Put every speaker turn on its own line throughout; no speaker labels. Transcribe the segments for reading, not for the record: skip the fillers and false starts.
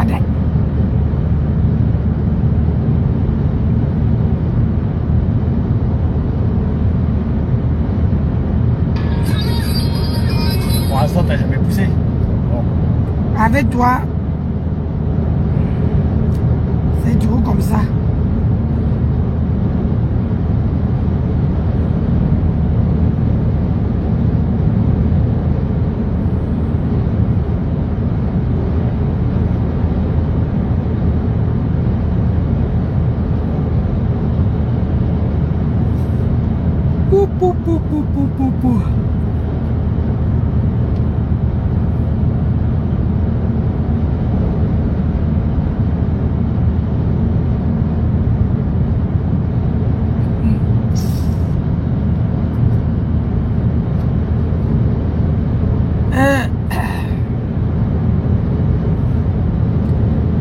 Regardez.
Pour l'instant, t'as jamais poussé. Bon.
Avec toi, c'est toujours comme ça. Pou, pou, pou, pou, pou, pou, pou.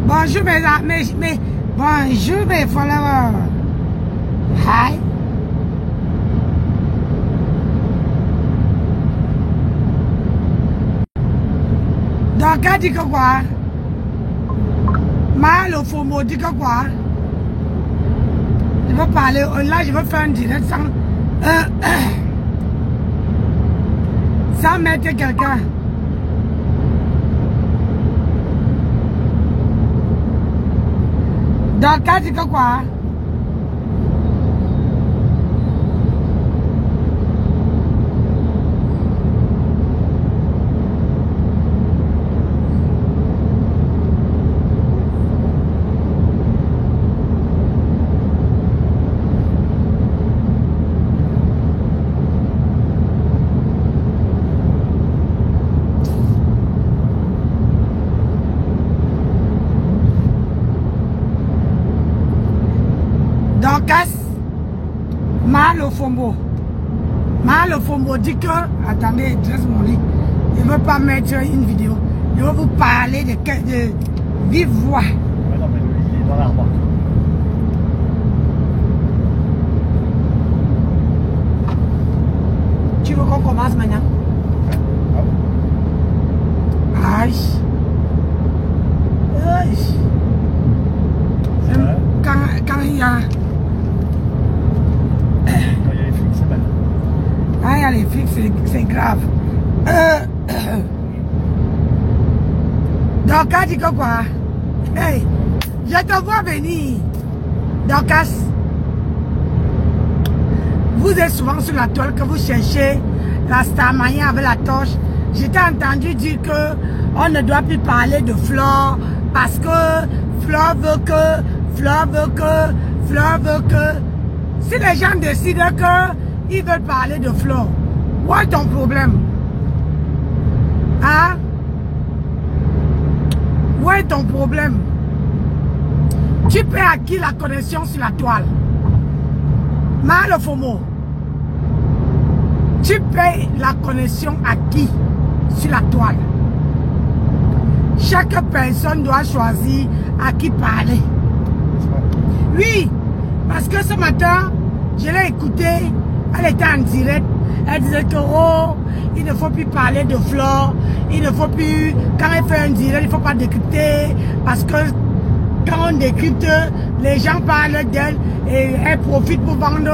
Bonjour mes bonjour mes followers. Hi. Donc, elle dit que quoi? Mal au faux mot dit que quoi? Je veux parler, là je veux faire un direct sans mettre quelqu'un. Donc, elle dit que quoi? Mal au fombo dit que, attendez, dresse mon lit. Je ne veux pas mettre une vidéo. Je veux vous parler de vive voix.
Ouais, non, mais lui, il est dans l'arbre.
Tu veux qu'on commence maintenant? Aïe. Aïe. Quand il y a... Ah, il y a les flics, c'est grave. Donc, elle dit que quoi? Hey, je te vois venir. Donc, vous êtes souvent sur la toile que vous cherchez la Starmania avec la torche. J'étais entendu dire que on ne doit plus parler de Flore parce que Flore veut que, Flore veut que, Flore veut que. Si les gens décident que ils veulent parler de Flore, où est ton problème? Hein? Où est ton problème? Tu paies à qui la connexion sur la toile? Mal au faux mot. Tu payes la connexion à qui sur la toile? Chaque personne doit choisir à qui parler. Oui, parce que ce matin, je l'ai écoutée, elle était en direct. Elle disait que oh, il ne faut plus parler de Flore, il ne faut plus, quand elle fait un direct, il ne faut pas décrypter, parce que quand on décrypte, les gens parlent d'elle et elle profite pour vendre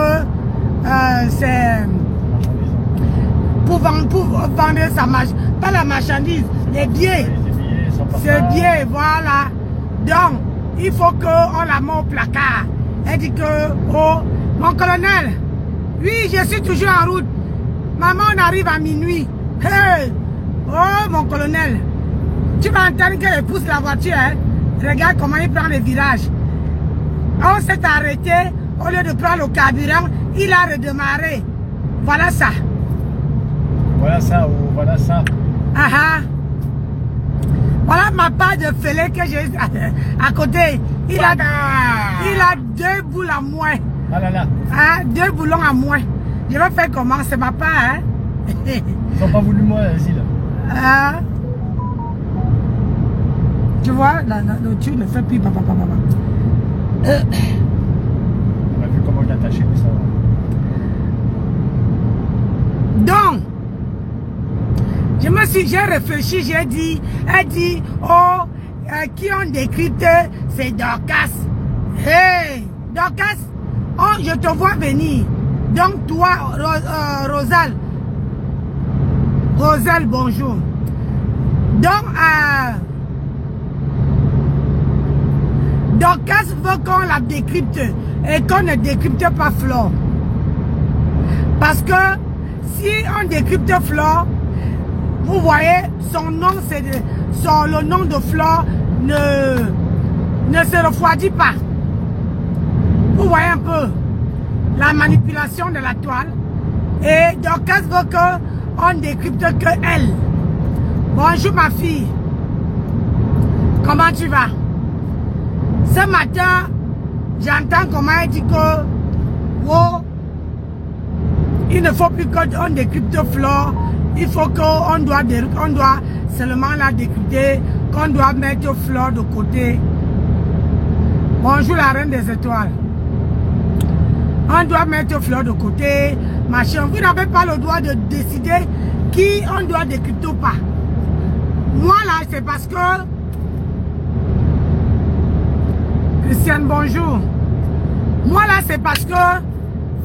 pour vendre sa marchandise, pas la marchandise, les billets. C'est bien, voilà. Donc, il faut qu'on la mette au placard. Elle dit que, oh, mon colonel, oui, je suis toujours en route. Maman, on arrive à minuit. Hey, oh, mon colonel, tu vas entendre qu'elle pousse la voiture, hein? Regarde comment il prend les virages. On s'est arrêté, au lieu de prendre le carburant, il a redémarré. Voilà ça.
Voilà ça, ou voilà ça.
Ah ah. Voilà ma part de filet que j'ai à côté. Il a deux boules à moins.
Ah là là.
Hein, deux boulons à moins. Je vais faire comment? C'est ma part, hein?
Ils n'ont pas voulu moi, Zil.
Ah. Tu vois, le tube ne fait plus papa.
On a vu comment il est attaché, mais ça va.
Donc, j'ai réfléchi, j'ai dit, elle dit, oh, qui ont décrypté, c'est Dorcas. Hey, Dorcas, oh, je te vois venir. Donc toi, Rosal, bonjour. Donc, Dorcas veut qu'on la décrypte et qu'on ne décrypte pas Flore. Parce que si on décrypte Flore, vous voyez, son nom, le nom de Flore ne se refroidit pas. Vous voyez un peu la manipulation de la toile. Et Dorcas veut qu'on décrypte que elle. Bonjour ma fille. Comment tu vas? Ce matin, j'entends comment elle dit que oh, il ne faut plus qu'on décrypte Flore. Il faut qu'on doit seulement la décrypter, qu'on doit mettre Flore de côté. Bonjour la reine des étoiles. On doit mettre Flore de côté, machin. Vous n'avez pas le droit de décider qui on doit décrypter ou pas. Moi là, c'est parce que... Christiane, bonjour. Moi là, c'est parce que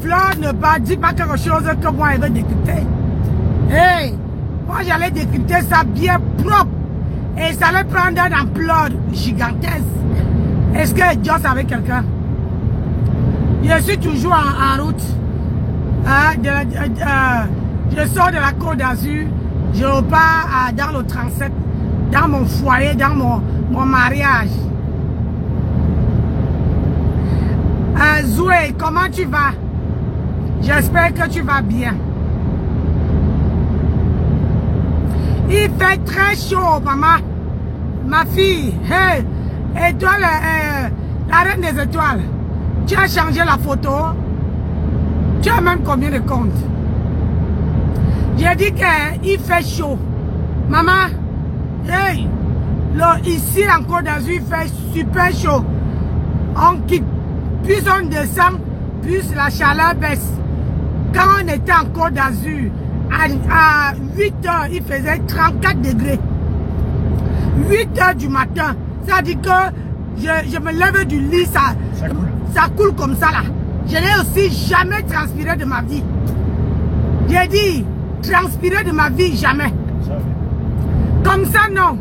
Flore ne dit pas quelque chose que moi, elle veut décrypter. Hey, moi j'allais décrypter ça bien propre. Et ça allait prendre une ampleur gigantesque. Est-ce que Joss avec quelqu'un? Je suis toujours en route. Je sors de la Côte d'Azur. Je repars dans le 37. Dans mon foyer, dans mon mariage. Zoué, comment tu vas? J'espère que tu vas bien. Il fait très chaud, maman. Ma fille. Hey. Et toi, la reine des étoiles, tu as changé la photo. Tu as même combien de comptes? J'ai dit qu'il fait chaud. Maman, hey, ici en Côte d'Azur, il fait super chaud. On quitte. Plus on descend, plus la chaleur baisse. Quand on était en Côte d'Azur, à 8 h, il faisait 34 degrés. 8 h du matin. Ça dit que je me lève du lit, ça coule comme ça là. Je n'ai aussi jamais transpiré de ma vie. J'ai dit, transpirer de ma vie, jamais. Comme ça, non.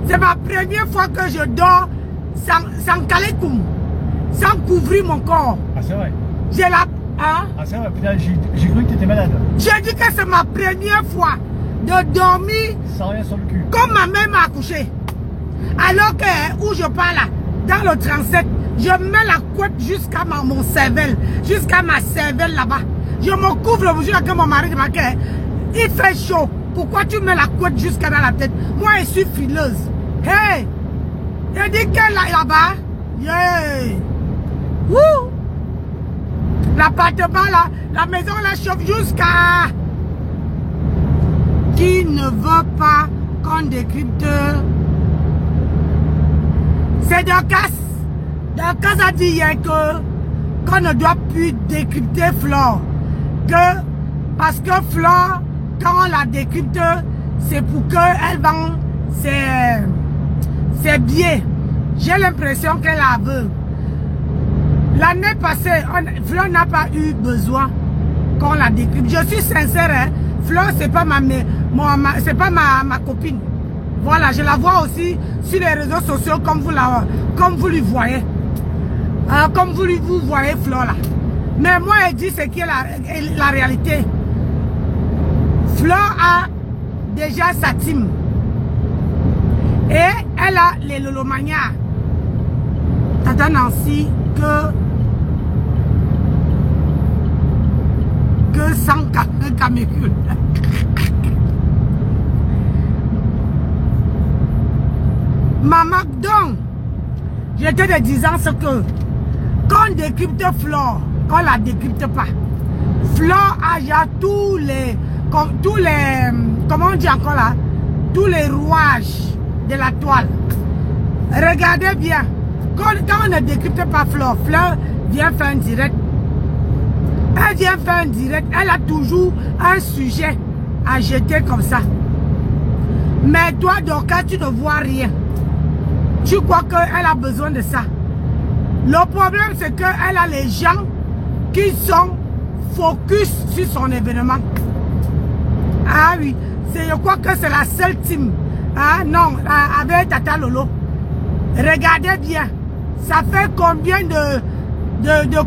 C'est ma première fois que je dors sans calecoum, sans couvrir mon corps.
Ah, c'est vrai?
J'ai la... Hein?
Ah, c'est vrai, j'ai cru que tu étais malade.
J'ai dit que c'est ma première fois de dormir
sans rien sur le cul.
Comme ma mère m'a accouché. Alors que où je pars là, dans le 37, je mets la couette jusqu'à mon cervelle, jusqu'à ma cervelle là-bas. Je me couvre jusqu'à que mon mari m'a dit, il fait chaud. Pourquoi tu mets la couette jusqu'à dans la tête? Moi, je suis frileuse. Hey! Je dis qu'elle là-bas, yeah! Wouh! L'appartement là, la maison la chauffe jusqu'à... Qui ne veut pas qu'on décrypte? C'est Dorcas. Dorcas a dit hier qu'on ne doit plus décrypter Flore. Parce que Flore, quand on la décrypte, c'est pour qu'elle vende ses billets. J'ai l'impression qu'elle a aveugle. L'année passée, Flore n'a pas eu besoin qu'on la décrypte. Je suis sincère, hein? Flore, c'est pas ma copine. Voilà, je la vois aussi sur les réseaux sociaux comme vous lui voyez. Comme vous voyez Flore là. Mais moi, elle dit ce qui est la réalité. Flore a déjà sa team. Et elle a les Lolomania. Tata Nancy que sans Cameroun. Maman, donc, j'étais de 10 ans ce que quand on décrypte Flore, qu'on la décrypte pas, Flore a déjà tous les, comment on dit encore là, tous les rouages de la toile. Regardez bien, quand on ne décrypte pas Flore, Flore vient faire un direct. Elle vient faire un direct, elle a toujours un sujet à jeter comme ça. Mais toi, Dorcas, tu ne vois rien. Tu crois qu'elle a besoin de ça? Le problème, c'est qu'elle a les gens qui sont focus sur son événement. Ah oui, je crois que c'est la seule team. Ah non, avec Tata Lolo. Regardez bien. Ça fait combien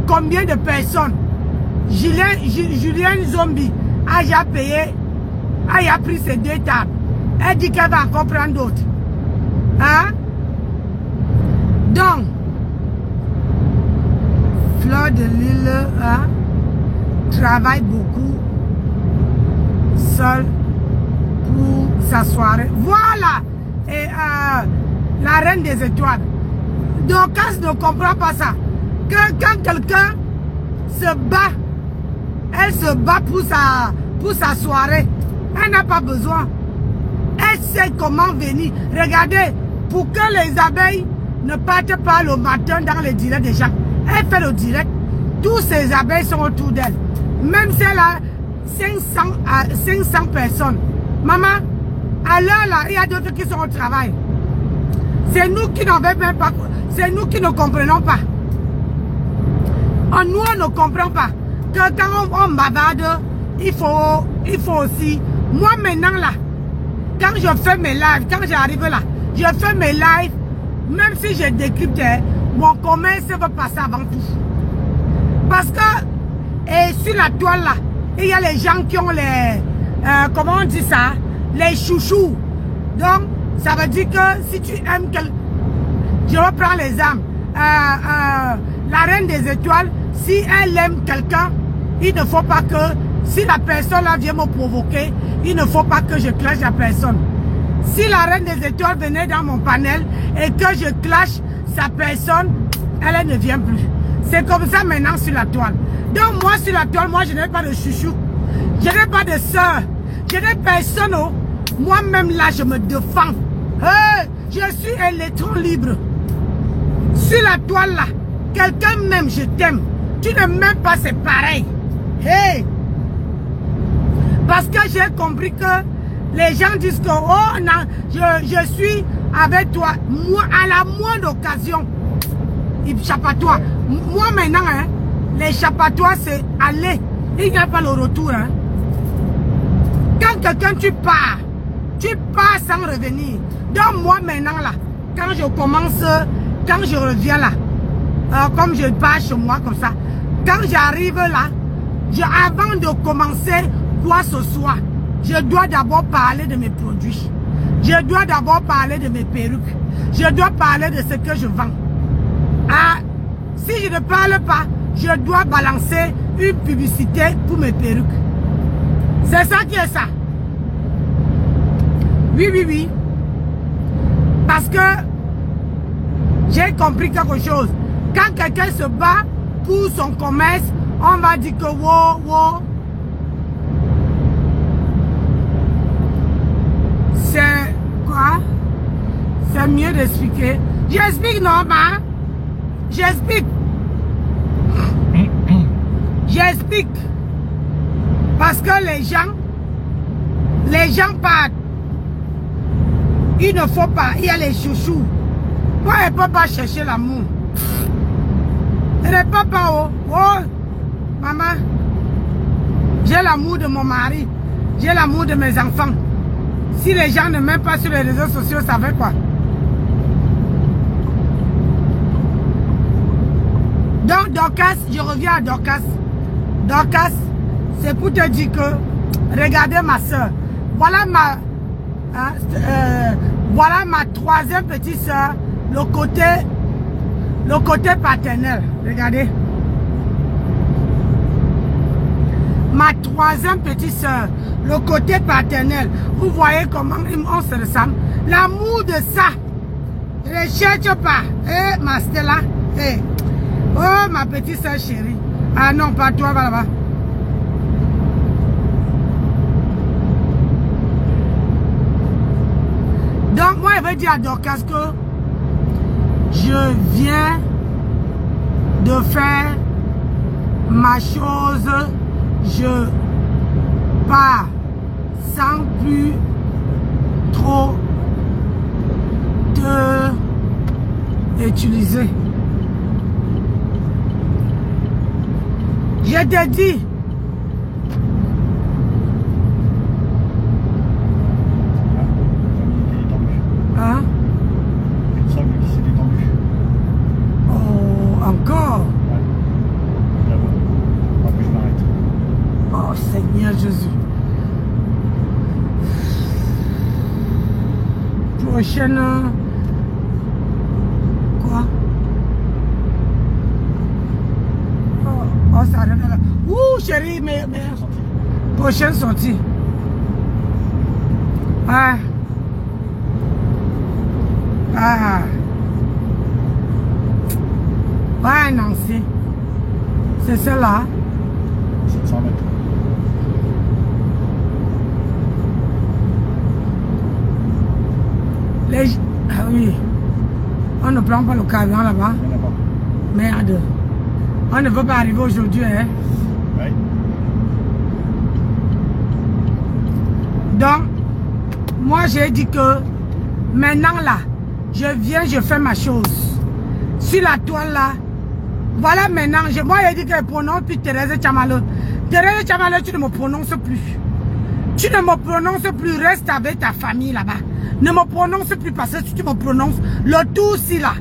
combien de personnes? Julien Zombie a déjà payé, a déjà pris ses 2 tables. Elle dit qu'elle va encore prendre d'autres. Hein? Donc, Fleur de Lille hein, travaille beaucoup seule pour sa soirée. Voilà! Et la reine des étoiles. Donc, elle ne comprend pas ça. Que quand quelqu'un se bat, elle se bat pour sa soirée. Elle n'a pas besoin. Elle sait comment venir. Regardez, pour que les abeilles ne partent pas le matin dans le direct des gens. Elle fait le direct. Tous ces abeilles sont autour d'elle. Même si elle a 500 personnes. Maman, à l'heure là, il y a d'autres qui sont au travail. C'est nous qui n'en même pas. C'est nous qui ne comprenons pas. Nous, on ne comprend pas. Que quand on bavarde, il faut aussi. Moi maintenant là, quand je fais mes lives, quand j'arrive là, je fais mes lives, même si je décrypte, mon commerce va passer avant tout. Parce que, et sur la toile là, il y a les gens qui ont les, comment on dit ça, les chouchous. Donc, ça veut dire que si tu aimes quelqu'un, je reprends les âmes, la reine des étoiles, si elle aime quelqu'un, il ne faut pas que, si la personne là vient me provoquer, il ne faut pas que je clash la personne. Si la reine des étoiles venait dans mon panel et que je clash sa personne, elle ne vient plus. C'est comme ça maintenant sur la toile. Donc moi sur la toile, moi je n'ai pas de chouchou. Je n'ai pas de soeur. Je n'ai personne. Oh. Moi-même là, je me défends. Hey, je suis électron libre. Sur la toile là, quelqu'un même, je t'aime. Tu ne m'aimes pas, c'est pareil. Hey! Parce que j'ai compris que les gens disent que oh non, je suis avec toi. Moi, à la moindre occasion, échappatoire. Moi maintenant, hein, l'échappatoire c'est aller. Il n'y a pas le retour. Hein. Quand quelqu'un tu pars sans revenir. Donc moi maintenant là, quand je commence, quand je reviens là, comme je pars chez moi comme ça, quand j'arrive là, avant de commencer quoi ce soit, je dois d'abord parler de mes produits. Je dois d'abord parler de mes perruques. Je dois parler de ce que je vends. Ah, si je ne parle pas, je dois balancer une publicité pour mes perruques. C'est ça qui est ça. Oui, oui, oui. Parce que j'ai compris quelque chose. Quand quelqu'un se bat pour son commerce, on va dire que wow, wow. C'est quoi? C'est mieux d'expliquer. J'explique normal. J'explique. J'explique. Parce que les gens partent. Il ne faut pas. Il y a les chouchous. Moi, elle ne peut pas chercher l'amour. Elle ne peut pas. Oh, oh, maman. J'ai l'amour de mon mari. J'ai l'amour de mes enfants. Si les gens ne m'aiment pas sur les réseaux sociaux, ça fait quoi? Donc, Dorcas, je reviens à Dorcas. Dorcas, c'est pour te dire que, regardez ma soeur. Voilà ma troisième petite soeur, le côté paternel. Regardez. Ma troisième petite soeur, le côté paternel. Vous voyez comment on se ressemble. L'amour de ça. Ne cherche pas. Eh, ma Stella. Eh. Oh, ma petite soeur chérie. Ah non, pas toi, va là-bas. Donc, moi, je veux dire à Dorcas que je viens de faire ma chose. Je pars sans plus trop te utiliser. Je te dis. Hein?
Il me semble qu'il s'est détendu.
Oh, encore?
Ouais. Là-bas. Après, je m'arrête.
Oh, Seigneur Jésus. Prochaine... Quoi? Oh, ça arrive là. Ouh, chérie, mais... Prochaine sortie. Ah. Ah. Ouais, Nancy. C'est celle-là.
700 mètres.
Ah oui. On ne prend pas le camion là-bas.
Il n'y en a pas.
Merde. On ne veut pas arriver aujourd'hui, hein.
Ouais.
Donc, moi j'ai dit que maintenant là, je viens, je fais ma chose. Sur la toile là, voilà maintenant, moi j'ai dit que je prononce plus Thérèse Tchamalo. Thérèse Tchamalo, tu ne me prononces plus. Tu ne me prononces plus, reste avec ta famille là-bas. Ne me prononce plus parce que si tu me prononces, le tout aussi là,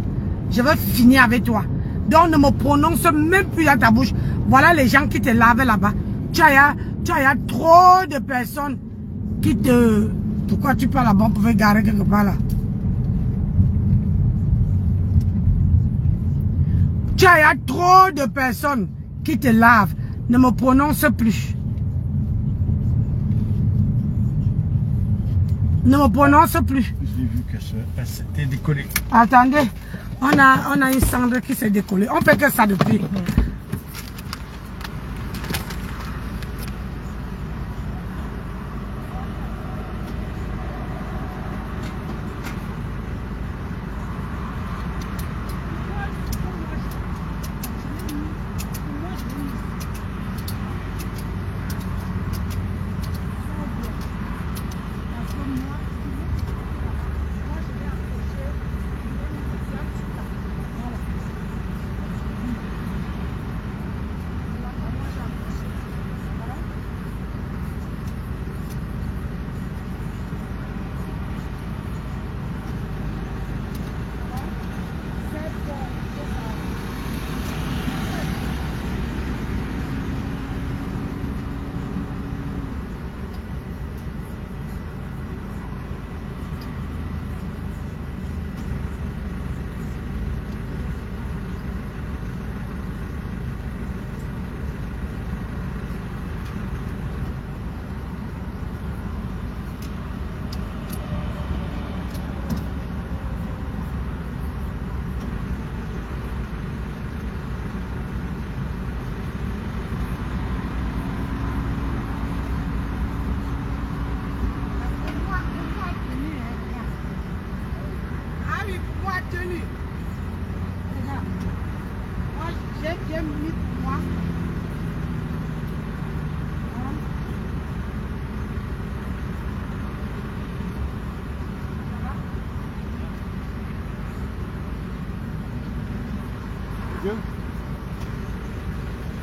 je vais finir avec toi. Donc ne me prononce même plus dans ta bouche. Voilà les gens qui te lavent là-bas. Tu as trop de personnes qui te... Pourquoi tu parles là-bas? On pouvait garer quelque part là. Tu as trop de personnes qui te lavent. Ne me prononce plus. Ne me prononce plus.
J'ai vu que ça s'était décollé.
Attendez, on a une cendre qui s'est décollée. On fait que ça depuis.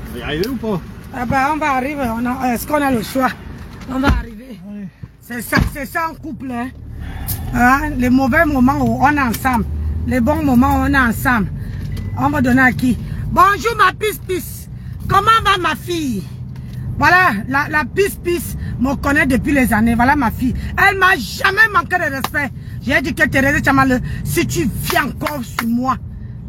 On va y arriver ou pas?
Ah ben, on va arriver. Est-ce qu'on a le choix? On va arriver.
Ouais.
C'est ça en couple. Hein? Hein? Les mauvais moments, on est ensemble. Les bons moments, on est ensemble. On va donner à qui? Bonjour ma pisse-pisse. Comment va ma fille? Voilà, la pisse-pisse me connaît depuis les années. Voilà ma fille. Elle m'a jamais manqué de respect. J'ai dit que Thérèse Tchamalo, si tu viens encore sur moi,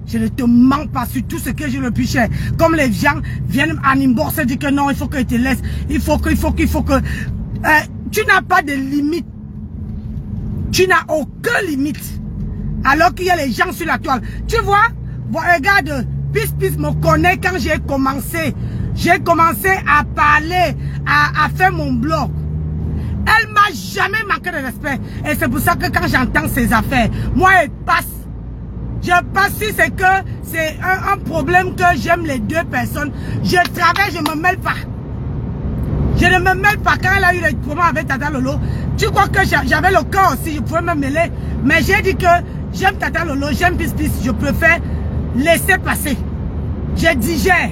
je ne te manque pas sur tout ce que je le plus cher. Comme les gens viennent en inbox et disent que non, il faut que je te laisse. Il faut que... tu n'as pas de limite. Tu n'as aucune limite. Alors qu'il y a les gens sur la toile. Tu vois, regarde, Pisse me connaît quand j'ai commencé. J'ai commencé à parler, à faire mon blog. Elle m'a jamais manqué de respect. Et c'est pour ça que quand j'entends ces affaires, moi, elle passe. Je passe si c'est que c'est un problème que j'aime les deux personnes. Je travaille, je ne me mêle pas. Je ne me mêle pas quand elle a eu les problèmes avec Tata Lolo. Tu crois que j'avais le cœur aussi, je pouvais me mêler. Mais j'ai dit que j'aime Tata Lolo, j'aime Pis, je préfère laisser passer. Je digère.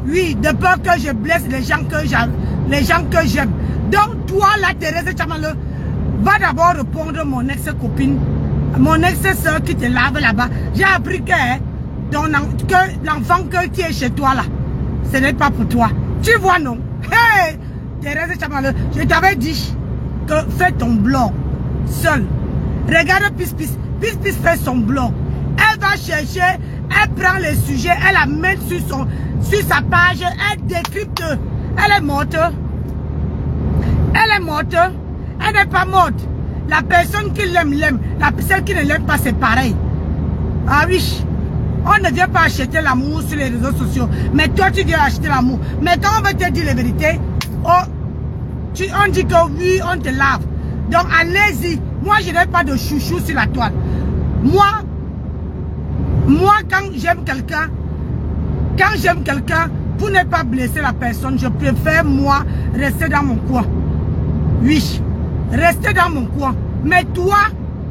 Oui, de peur que je blesse les gens que j'aime. Donc, toi, la Thérèse Tchamale, va d'abord répondre à mon ex-copine, mon ex-soeur qui te lave là-bas. J'ai appris que l'enfant qui est chez toi là, ce n'est pas pour toi. Tu vois, non? Hey, Thérèse Tchamale, je t'avais dit que fais ton blog seul. Regarde Pis fait son blog. Elle va chercher, elle prend les sujets, elle la met sur sa page, elle décrypte. Elle est morte. Elle est morte. Elle n'est pas morte. La personne qui l'aime, l'aime. La personne qui ne l'aime pas, c'est pareil. Ah oui. On ne vient pas acheter l'amour sur les réseaux sociaux. Mais toi, tu viens acheter l'amour. Mais quand on va te dire la vérité, on dit que oui, on te lave. Donc, allez-y. Moi, je n'ai pas de chouchou sur la toile. Moi, quand j'aime quelqu'un, pour ne pas blesser la personne, je préfère, moi, rester dans mon coin. Oui, rester dans mon coin. Mais toi,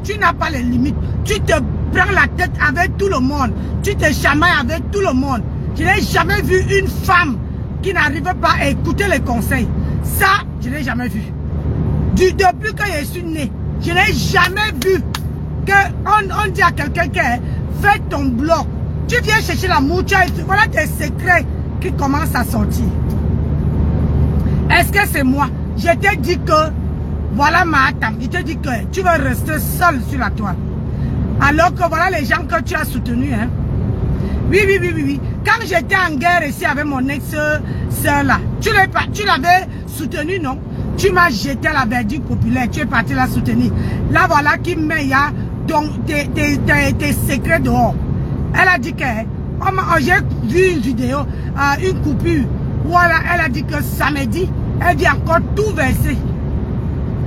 tu n'as pas les limites. Tu te prends la tête avec tout le monde. Tu te chamailles avec tout le monde. Je n'ai jamais vu une femme qui n'arrive pas à écouter les conseils. Ça, je n'ai jamais vu. Depuis que je suis né, je n'ai jamais vu qu'on dit à quelqu'un que fais ton blog. Tu viens chercher l'amour, voilà tes secrets qui commencent à sortir. Est-ce que c'est moi? Je t'ai dit que, voilà ma tante, je t'ai dit que tu vas rester seul sur la toile. Alors que voilà les gens que tu as soutenus. Hein. Oui. Quand j'étais en guerre ici avec mon ex-sœur là, tu l'avais soutenu, non? Tu m'as jeté à la verdure populaire, tu es parti la soutenir. Là voilà qui met tes secrets dehors. Elle a dit que, j'ai vu une vidéo, une coupure, voilà, elle a dit que samedi, elle vient encore tout verser.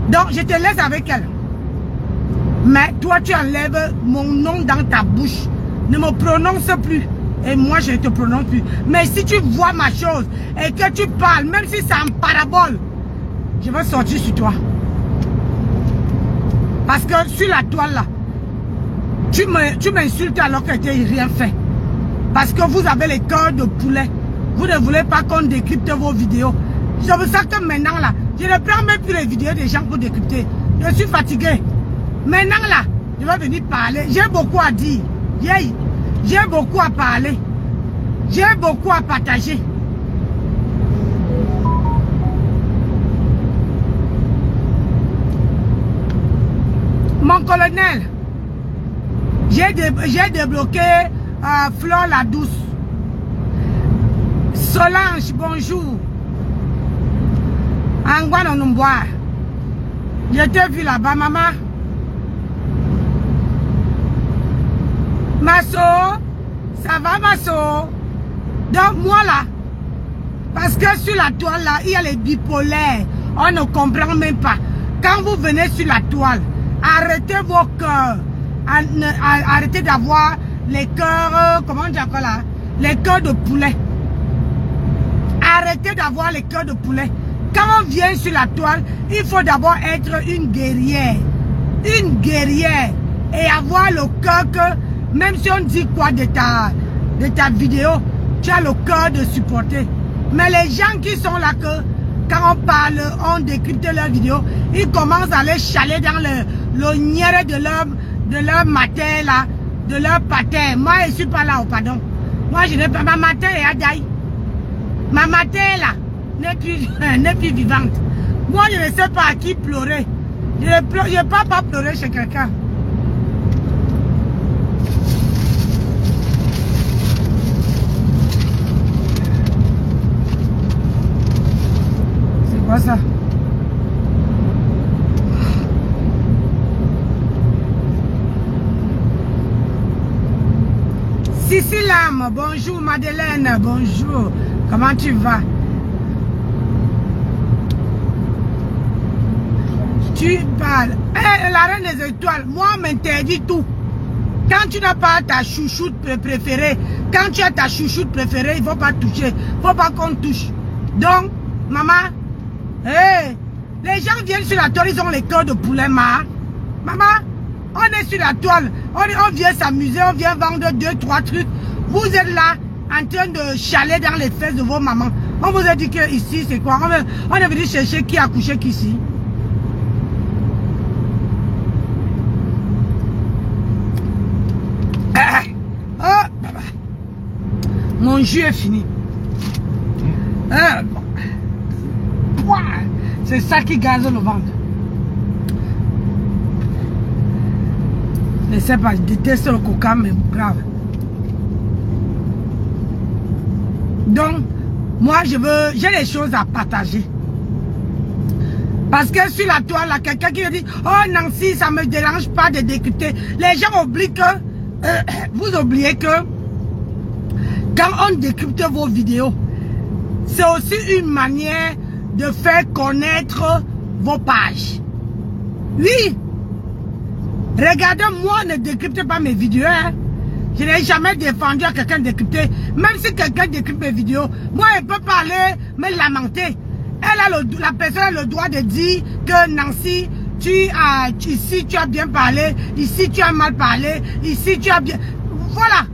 Donc je te laisse avec elle. Mais toi tu enlèves mon nom dans ta bouche. Ne me prononce plus. Et moi je ne te prononce plus. Mais si tu vois ma chose et que tu parles, même si c'est en parabole, je vais sortir sur toi. Parce que sur la toile là, tu m'insultes alors que tu n'as rien fait. Parce que vous avez les cœurs de poulet. Vous ne voulez pas qu'on décrypte vos vidéos. C'est pour ça que maintenant là, je ne prends même plus les vidéos des gens pour décrypter. Je suis fatigué. Maintenant là, je vais venir parler. J'ai beaucoup à dire. J'ai beaucoup à parler. J'ai beaucoup à partager. Mon colonel, j'ai débloqué Fleur la douce. Solange, bonjour. Angouane Nombois. Je t'ai vu là-bas, maman. Masso, ça va, Masso? Donc, moi là, parce que sur la toile là, il y a les bipolaires. On ne comprend même pas. Quand vous venez sur la toile, arrêtez vos cœurs. Arrêtez d'avoir les cœurs, comment on dit encore là? Les cœurs de poulet. Arrêtez d'avoir les cœurs de poulet. Quand on vient sur la toile, il faut d'abord être une guerrière. Une guerrière. Et avoir le cœur que, même si on dit quoi de ta vidéo, tu as le cœur de supporter. Mais les gens qui sont là que, quand on parle, on décrypte leurs vidéos, ils commencent à aller chaler dans le nière de leur matin là, de leur patin. Moi, je ne suis pas là, oh, pardon. Moi, je n'ai pas, ma matin est à Daï. Ma matin là, n'est plus vivante. Moi, je ne sais pas à qui pleurer. Je ne peux pas pleurer chez quelqu'un. C'est quoi ça? Sicilam, bonjour Madeleine, bonjour. Comment tu vas? Tu parles. La reine des étoiles, moi on m'interdit tout. Quand tu n'as pas ta chouchoute préférée, quand tu as ta chouchoute préférée, il ne faut pas toucher. Il ne faut pas qu'on touche. Donc, maman, hey, les gens viennent sur la toile, ils ont les cœurs de poulet, maman. On est sur la toile. On vient s'amuser, on vient vendre 2, 3 trucs. Vous êtes là en train de chialer dans les fesses de vos mamans. On vous a dit que ici, c'est quoi? On est venu chercher qui a couché qu'ici. Mon jus est fini. C'est ça qui gaze le ventre. Je ne sais pas, je déteste le coca, mais grave. Donc, moi, j'ai des choses à partager. Parce que sur la toile, là, quelqu'un qui me dit, oh Nancy, ça ne me dérange pas de décrypter. Les gens oublient que, vous oubliez que, quand on décrypte vos vidéos, c'est aussi une manière de faire connaître vos pages. Oui. Regardez, moi, ne décryptez pas mes vidéos. Hein. Je n'ai jamais défendu à quelqu'un de décrypter. Même si quelqu'un décrypte mes vidéos, moi, elle peut pas aller me lamenter. La personne a le droit de dire que Nancy, ici tu as bien parlé, ici tu as mal parlé, ici tu as bien... Voilà.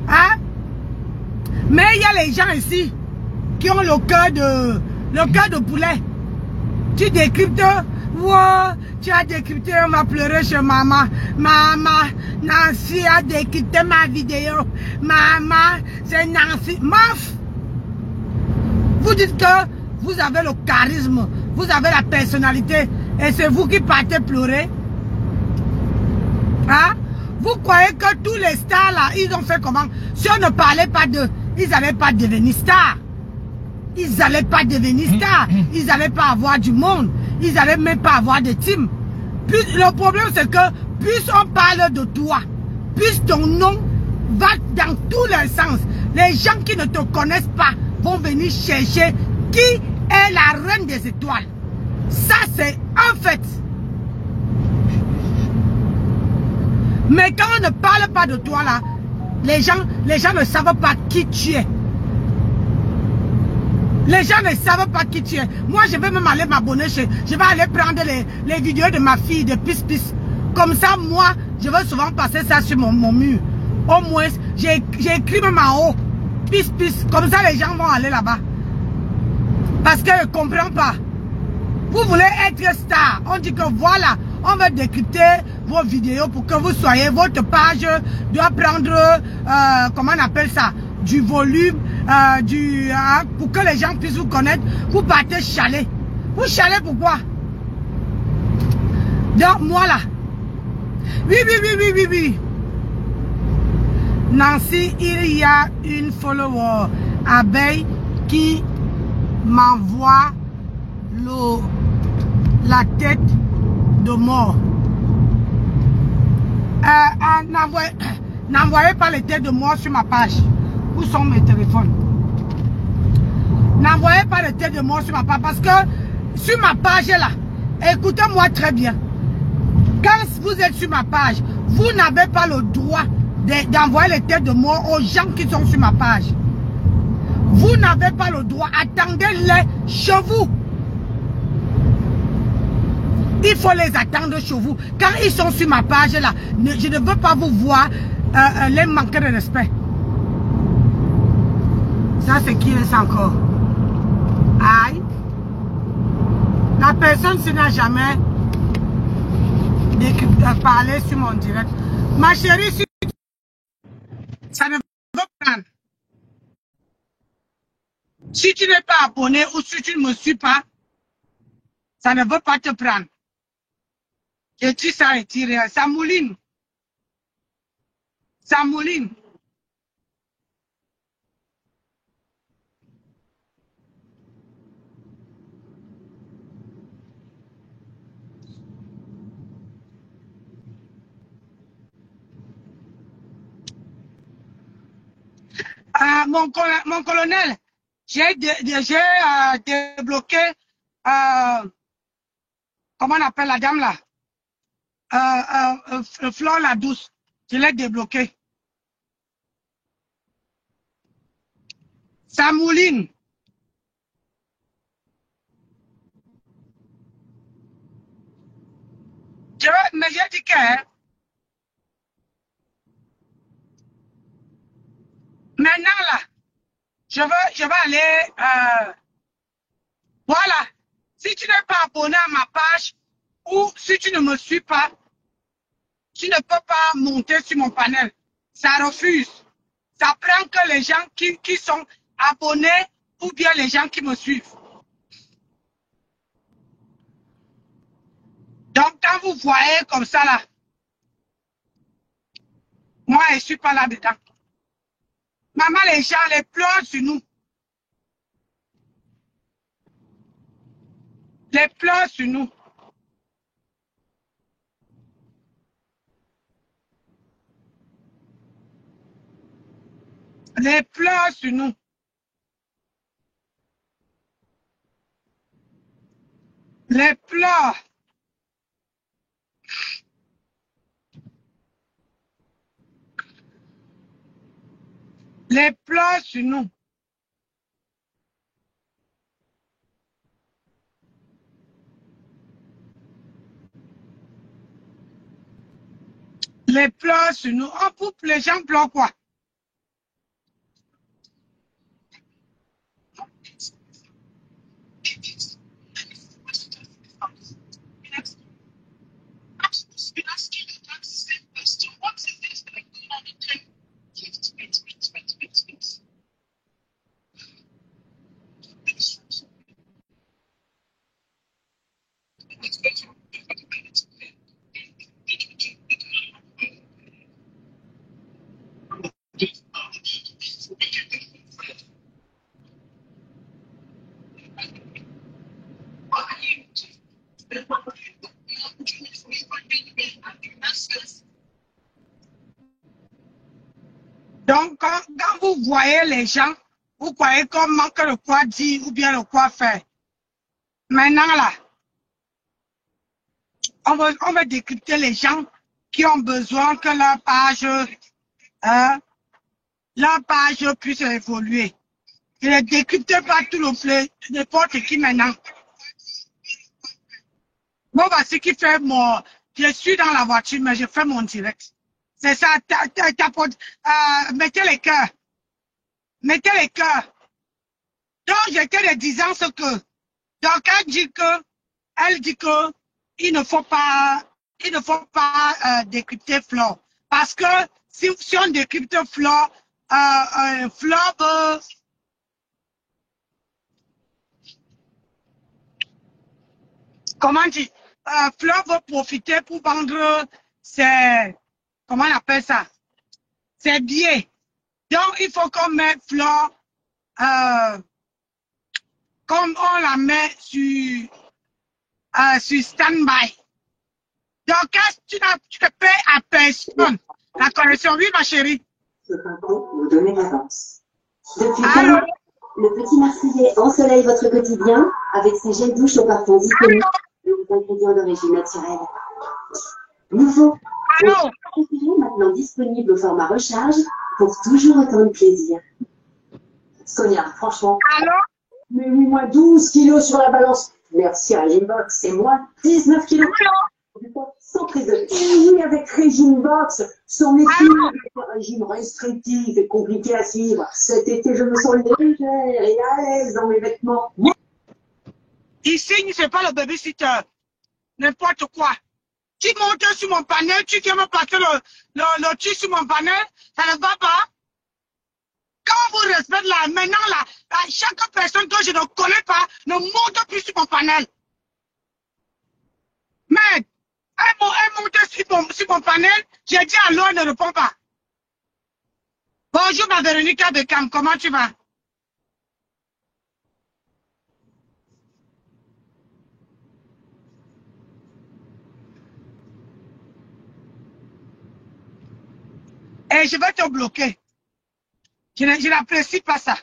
Hein? Mais il y a les gens ici qui ont le cœur de poulet. Tu décryptes, wow, tu as décrypté, on va pleurer chez maman. Maman, Nancy a décrypté ma vidéo. Maman, c'est Nancy. Maf! Vous dites que vous avez le charisme, vous avez la personnalité, et c'est vous qui partez pleurer. Hein? Vous croyez que tous les stars là, ils ont fait comment? Si on ne parlait pas d'eux, ils n'allaient pas devenir stars. Ils n'allaient pas devenir stars. Ils n'allaient pas avoir du monde. Ils n'allaient même pas avoir de team. Le problème c'est que, plus on parle de toi, plus ton nom va dans tous les sens. Les gens qui ne te connaissent pas vont venir chercher qui est la reine des étoiles. Ça c'est un fait. Mais quand on ne parle pas de toi là, les gens ne savent pas qui tu es. Les gens ne savent pas qui tu es. Moi, je vais même aller m'abonner chez... Je vais aller prendre les vidéos de ma fille de Pis. Comme ça, moi, je vais souvent passer ça sur mon mur. Au moins, j'ai écrit même en haut. Pis. Comme ça, les gens vont aller là-bas. Parce qu'ils ne comprennent pas. Vous voulez être star. On dit que voilà, on va décrypter vos vidéos pour que vous soyez... Votre page doit prendre... comment on appelle ça? Du volume, pour que les gens puissent vous connaître. Vous partez chialer. Vous chialez pourquoi? Donc moi là. Oui. Nancy, il y a une follower abeille qui m'envoie la tête de mort. N'envoyez pas les têtes de mort sur ma page. Où sont mes téléphones? N'envoyez pas les têtes de mort sur ma page parce que sur ma page là, écoutez-moi très bien. Quand vous êtes sur ma page, vous n'avez pas le droit d'envoyer les têtes de mort aux gens qui sont sur ma page. Vous n'avez pas le droit. Attendez-les chez vous. Il faut les attendre chez vous. Quand ils sont sur ma page là, je ne veux pas vous voir les manquer de respect. Ça, c'est qui est encore? Aïe. La personne qui n'a jamais parlé sur mon direct. Ma chérie, ça ne veut pas prendre. Si tu n'es pas abonné ou si tu ne me suis pas, ça ne veut pas te prendre. Et tu ça retiré. Ça mouline. Ça mouline. Mon colonel, j'ai débloqué, comment on appelle la dame là? Flore la douce. Je l'ai débloqué. Ça mouline. Mais j'ai dit que hein, maintenant là, je vais aller, voilà. Si tu n'es pas abonné à ma page ou si tu ne me suis pas, tu ne peux pas monter sur mon panel. Ça refuse. Ça prend que les gens qui sont abonnés ou bien les gens qui me suivent. Donc, quand vous voyez comme ça là, moi, je ne suis pas là-dedans. Maman, les gens, les pleurs sur nous. Les pleurs sur nous. Les pleurs sur nous. Les pleurs. Les pleurs sur nous. Les pleurs sur nous. Oh, pour les gens pleurent quoi? Donc, quand vous voyez les gens, vous croyez qu'on manque de quoi dire ou bien de quoi faire. Maintenant, là, on va décrypter les gens qui ont besoin que leur page puisse évoluer. Je ne décrypte pas tout le flux, n'importe qui maintenant. Moi, voici qui fait mon... Je suis dans la voiture, mais je fais mon direct. C'est ça, mettez les cœurs. Mettez les cœurs. Donc, j'étais disant ce que... Donc, elle dit que il ne faut pas décrypter Flore. Parce que si on décrypte Flore, Flore veut... Comment dire? Flore veut profiter pour vendre ses... Comment on appelle ça? Ses billets. Donc, il faut qu'on mette Flore comme on la met sur stand-by. Donc, tu ne payes à personne la connexion. Oui, ma chérie.
Ce printemps, vous donnez l'avance. Depuis quand le petit Marseillais ensoleille votre quotidien avec ses gels douche au parfum disponibles et aux ingrédients d'origine naturelle. Nouveau. Maintenant disponible au format recharge pour toujours autant de plaisir. Sonia, franchement. Mais oui, moi 12 kilos sur la balance. Merci Régime Box, c'est moi 19 kilos. Sans prise de... Et oui, avec Régime Box, sans métier, avec un régime restrictif et compliqué à suivre. Cet été, je me sens légère et à l'aise dans mes vêtements.
Ici, c'est pas le babysitter. N'importe quoi. Tu montes sur mon panel, tu viens me passer le truc sur mon panel, ça ne va pas. Quand vous respectez là, maintenant là, chaque personne que je ne connais pas ne monte plus sur mon panel. Mais, elle monte sur mon panel, j'ai dit allô, elle ne répond pas. Bonjour ma Véronica Beckham, comment tu vas? Et je vais te bloquer. Je n'apprécie pas ça.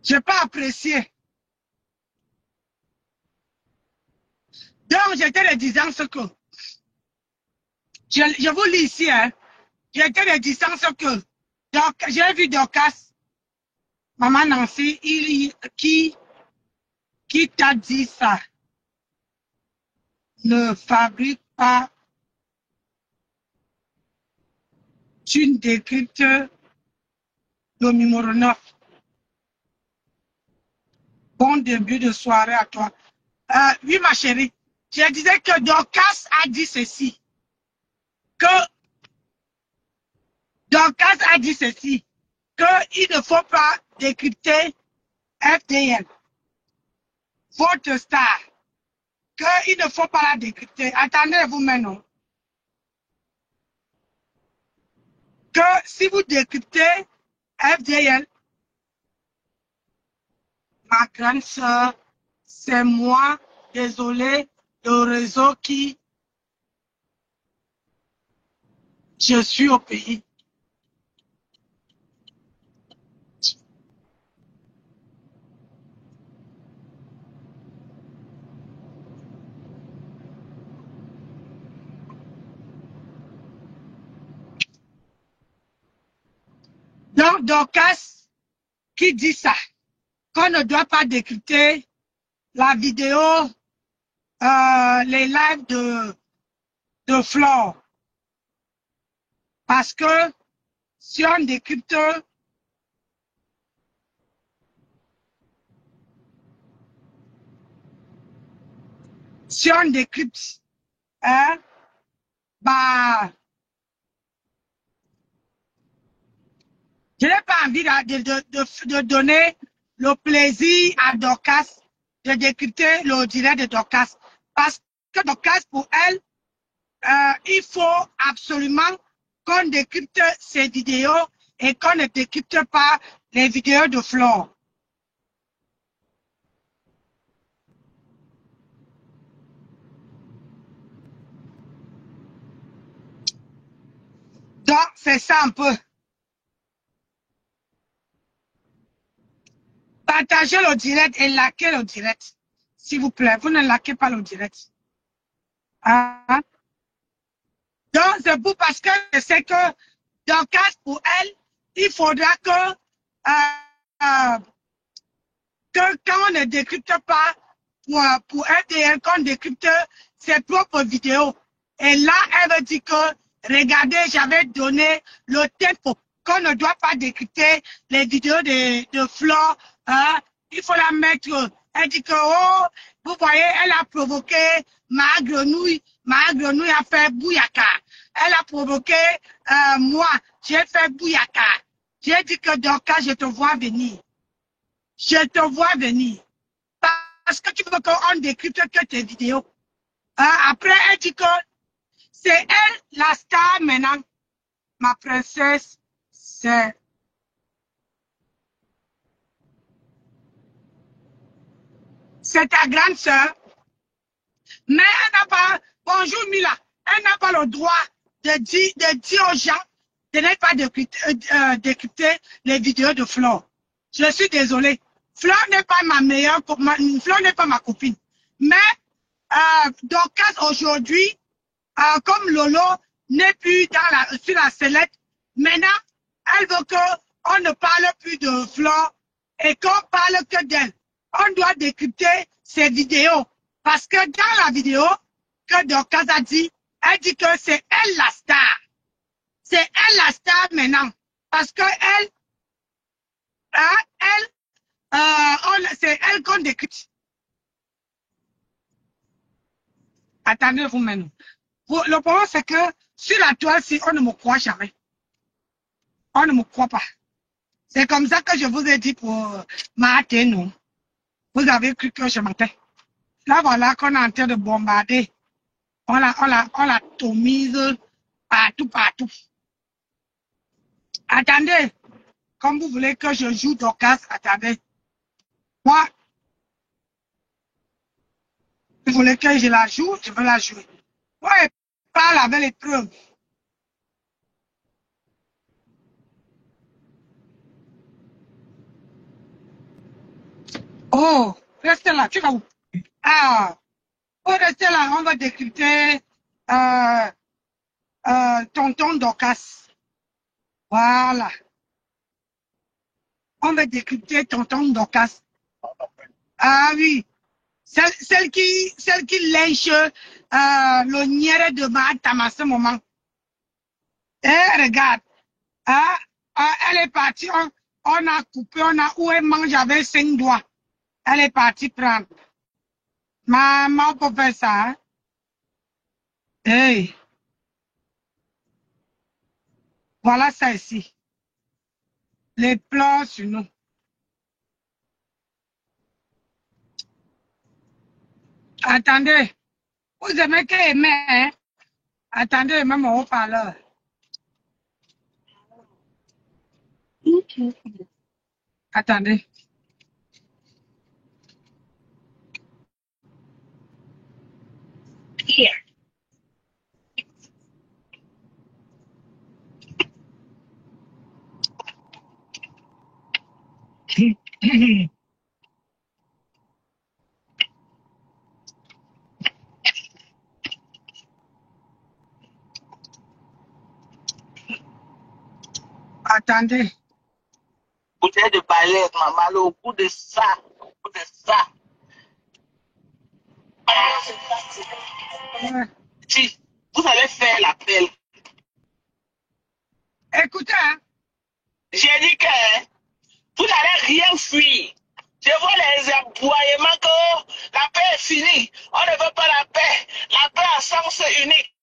Je n'ai pas apprécié. Donc, j'étais le disant ce que... Je vous lis ici, hein. J'étais le disant ce que... Donc, j'ai vu Dorcas, maman Nancy, qui Qui t'a dit ça? Ne fabrique pas. Tu ne décryptes le numéro 9. Bon début de soirée à toi. Oui, ma chérie. Je disais que Dorcas a dit ceci. Dorcas a dit ceci. Qu'il ne faut pas décrypter FDL. Votre star. Qu'il ne faut pas la décrypter. Attendez vous maintenant. Que si vous décryptez FDL, ma grande soeur, c'est moi, désolé, le réseau qui, je suis au pays. Donc, Dorcas qui dit ça, qu'on ne doit pas décrypter la vidéo, les lives de Flore. Parce que si on décrypte hein, bah, je n'ai pas envie de donner le plaisir à Dorcas de décrypter le direct de Dorcas. Parce que Dorcas, pour elle, il faut absolument qu'on décrypte ces vidéos et qu'on ne décrypte pas les vidéos de Flore. Donc, c'est ça un peu. Partagez le direct et likez le direct. S'il vous plaît, vous ne likez pas le direct. Hein? Donc, c'est pour parce que je sais que dans le cas pour elle, il faudra que quand on ne décrypte pas pour FDL, qu'on décrypte ses propres vidéos. Et là, elle veut dire que, regardez, j'avais donné le tempo qu'on ne doit pas décrypter les vidéos de Flore. Hein? Il faut la mettre. Elle dit que, oh, vous voyez, elle a provoqué ma grenouille. Ma grenouille a fait bouyaka. Elle a provoqué moi. J'ai fait bouyaka. J'ai dit que Dorcas, je te vois venir. Je te vois venir. Parce que tu veux qu'on décrypte que tes vidéos. Après, elle dit que c'est elle la star maintenant. Ma princesse, c'est ta grande sœur. Mais elle n'a pas, bonjour Mila, elle n'a pas le droit de dire aux gens de ne pas décrypter les vidéos de Flore. Je suis désolée. Flore n'est pas ma meilleure, Flore n'est pas ma copine. Mais Dorcas aujourd'hui, comme Lolo n'est plus sur la sellette, maintenant, elle veut qu'on ne parle plus de Flore et qu'on parle que d'elle. On doit décrypter ses vidéos. Parce que dans la vidéo que Dorcas a dit, elle dit que c'est elle la star. C'est elle la star maintenant. Parce que c'est elle qu'on décrypte. Attendez vous maintenant. Le problème, c'est que sur la toile, si on ne me croit jamais. On ne me croit pas. C'est comme ça que je vous ai dit pour Martin. Vous avez cru que je mentais. Là, voilà qu'on est en train de bombarder. On l'a tomise partout. Attendez. Comme vous voulez que je joue Dorcas, attendez. Moi, vous voulez que je la joue, je veux la jouer. Ouais, parle avec les preuves. Oh, restez là, tu vas où? Ah, oh, restez là, on va décrypter tonton Dorcas. Voilà. On va décrypter tonton Dorcas. Ah oui, Celle qui lèche le nière de Matam à ce moment. Eh, regarde. Elle est partie, on a coupé, où elle mange avec 5 doigts. Elle est partie prendre. Maman peut faire ça. Hein? Hey. Voilà ça ici. Les plans sur nous. Attendez. Vous aimez qu'elle aime, hein? Attendez, même mon haut-parleur. Attendez. Here. Attendez.
Bouteille de balai, maman, au bout de ça, Si, vous allez faire l'appel.
Écoutez, hein?
J'ai dit que vous n'allez rien fuir. Je vois les aboiements que la paix est finie. On ne veut pas la paix. La paix en sens unique.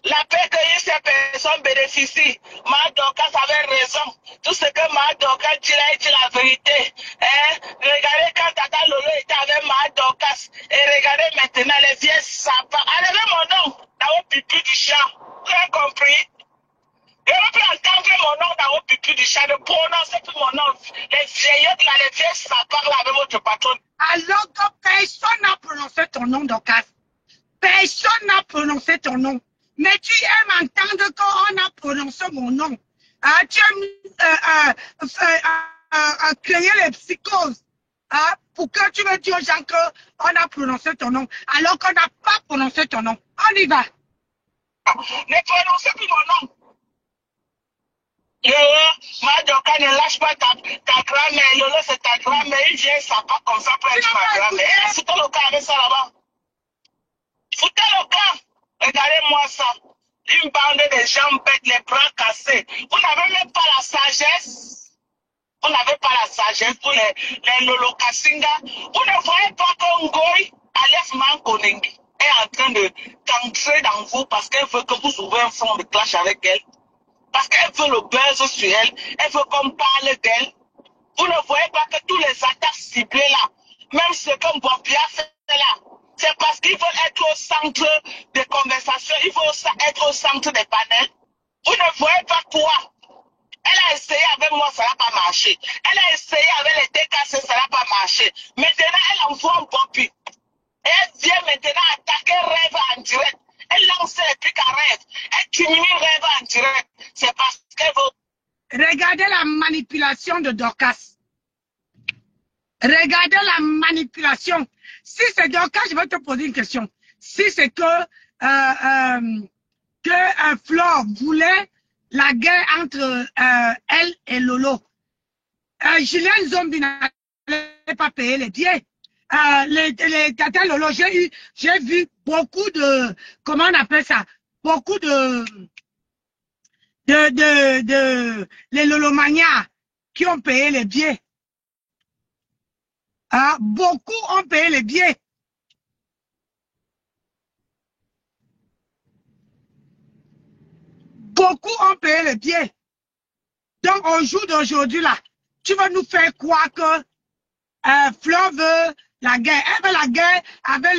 La paix que ces personnes bénéficient. Madoka avait raison. Tout ce que Madoka dit là, il dit la vérité. Hein? Regardez quand Tata Lolo était avec Madoka. Et regardez maintenant les vieux sapins. Enlevez mon nom dans vos pupilles du champ. Vous avez compris? Je ne veux plus entendre mon nom dans vos pupilles du champ. Ne prononcez plus mon nom. Les vieillottes là, les vieux sapins là avec votre patron.
Alors que personne n'a prononcé ton nom, Dorcas. Personne n'a prononcé ton nom. Mais tu aimes entendre qu'on a prononcé mon nom. Tu aimes créer les psychoses. Pour que tu me dises aux gens qu'on a prononcé ton nom, alors qu'on n'a pas prononcé ton nom. On y va.
Ne prononcez plus mon nom. Madoka, ne lâche pas ta grand-mère. Lolo, c'est ta grand-mère. Il vient, ça pas comme ça pour être ma grand-mère. Foutez le camp avec ça là-bas. Foutez le camp. Regardez-moi ça. Une bande de gens bêtes, les bras cassés. Vous n'avez même pas la sagesse. Vous n'avez pas la sagesse pour les Lolo Kassinga. Vous ne voyez pas que Ngoy, alias Mankonengi, est en train d'entrer dans vous parce qu'elle veut que vous ouvrez un front de clash avec elle. Parce qu'elle veut le buzz sur elle. Elle veut qu'on parle d'elle. Vous ne voyez pas que tous les attaques ciblées là, même ce que Mbopia fait là, c'est parce qu'ils veulent être au centre des conversations, ils veulent être au centre des panels. Vous ne voyez pas quoi? Elle a essayé avec moi, ça n'a pas marché. Elle a essayé avec les DKC, ça n'a pas marché. Maintenant, elle envoie un Bopi. Elle vient maintenant attaquer Rêve en direct. Elle lance les pics à Rêve. Elle diminue Rêve en direct. C'est parce qu'elle veut...
Regardez la manipulation de Dorcas. Regardez la manipulation. Si c'est Dorcas, je vais te poser une question. Si c'est que Flore voulait la guerre entre elle et Lolo, Julien Zombie n'allait pas payer les billets. Les Tata Lolo, j'ai vu beaucoup de, comment on appelle ça, beaucoup de les Lolomania qui ont payé les billets. Beaucoup ont payé les billets. Beaucoup ont payé les billets. Donc, au jour d'aujourd'hui, là, tu vas nous faire croire que Fleur veut la guerre. Elle veut la guerre avec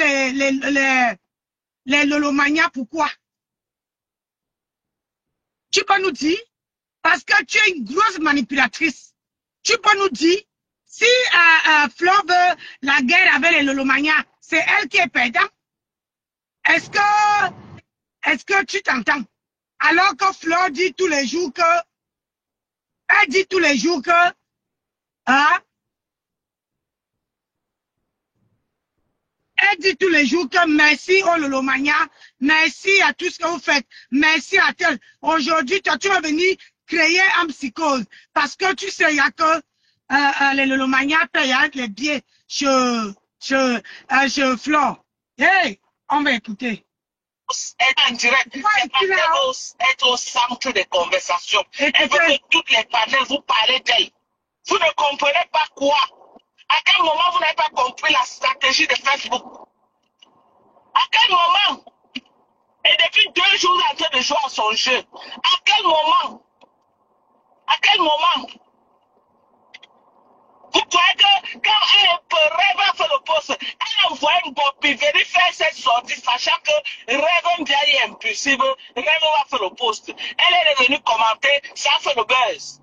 les Lolomania. Pourquoi? Tu peux nous dire? Parce que tu es une grosse manipulatrice. Tu peux nous dire? Si Fleur veut la guerre avec les Lolomania, c'est elle qui est perdante. Est-ce que tu t'entends? Alors que Fleur dit tous les jours que, elle dit tous les jours que, elle dit tous les jours que merci aux Lolomania, merci à tout ce que vous faites, merci à tel. Aujourd'hui, toi, tu vas venir créer un psychose parce que tu sais, il y a que les Lolomania payent avec les billets chez chez Flore. Hey, on va écouter.
Être en direct, c'est pas être au centre des conversations. Elle veut que toutes les panels vous parlez d'elle. Vous ne comprenez pas quoi? À quel moment vous n'avez pas compris la stratégie de Facebook? À quel moment? Et depuis 2 jours, elle est en train de jouer à son jeu. À quel moment? À quel moment? Vous croyez que quand elle va faire le poste, elle envoie une copie, venir faire cette sortie, sachant que Raven est impulsive, Raven va faire le poste. Elle est revenue commenter, ça fait le buzz.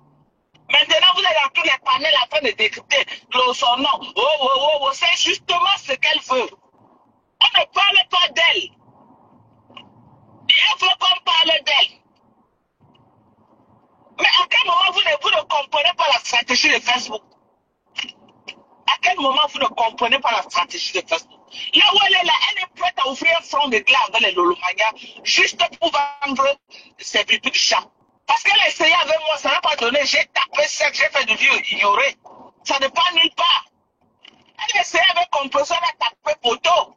Maintenant, vous êtes dans tous les panels en train de décrypter son nom. Oh, c'est justement ce qu'elle veut. On ne parle pas d'elle. Il faut qu'on parle d'elle. Mais à quel moment vous ne comprenez pas la stratégie de Facebook? À quel moment vous ne comprenez pas la stratégie de Facebook? Là où elle est là, elle est prête à ouvrir un front de glace dans les Lolomania juste pour vendre ses pipis de chat. Parce qu'elle a essayé avec moi, ça n'a pas donné. J'ai tapé sec, j'ai fait du vieux ignoré. Ça ne part nulle part. Elle a essayé avec Compression, elle a tapé poteau.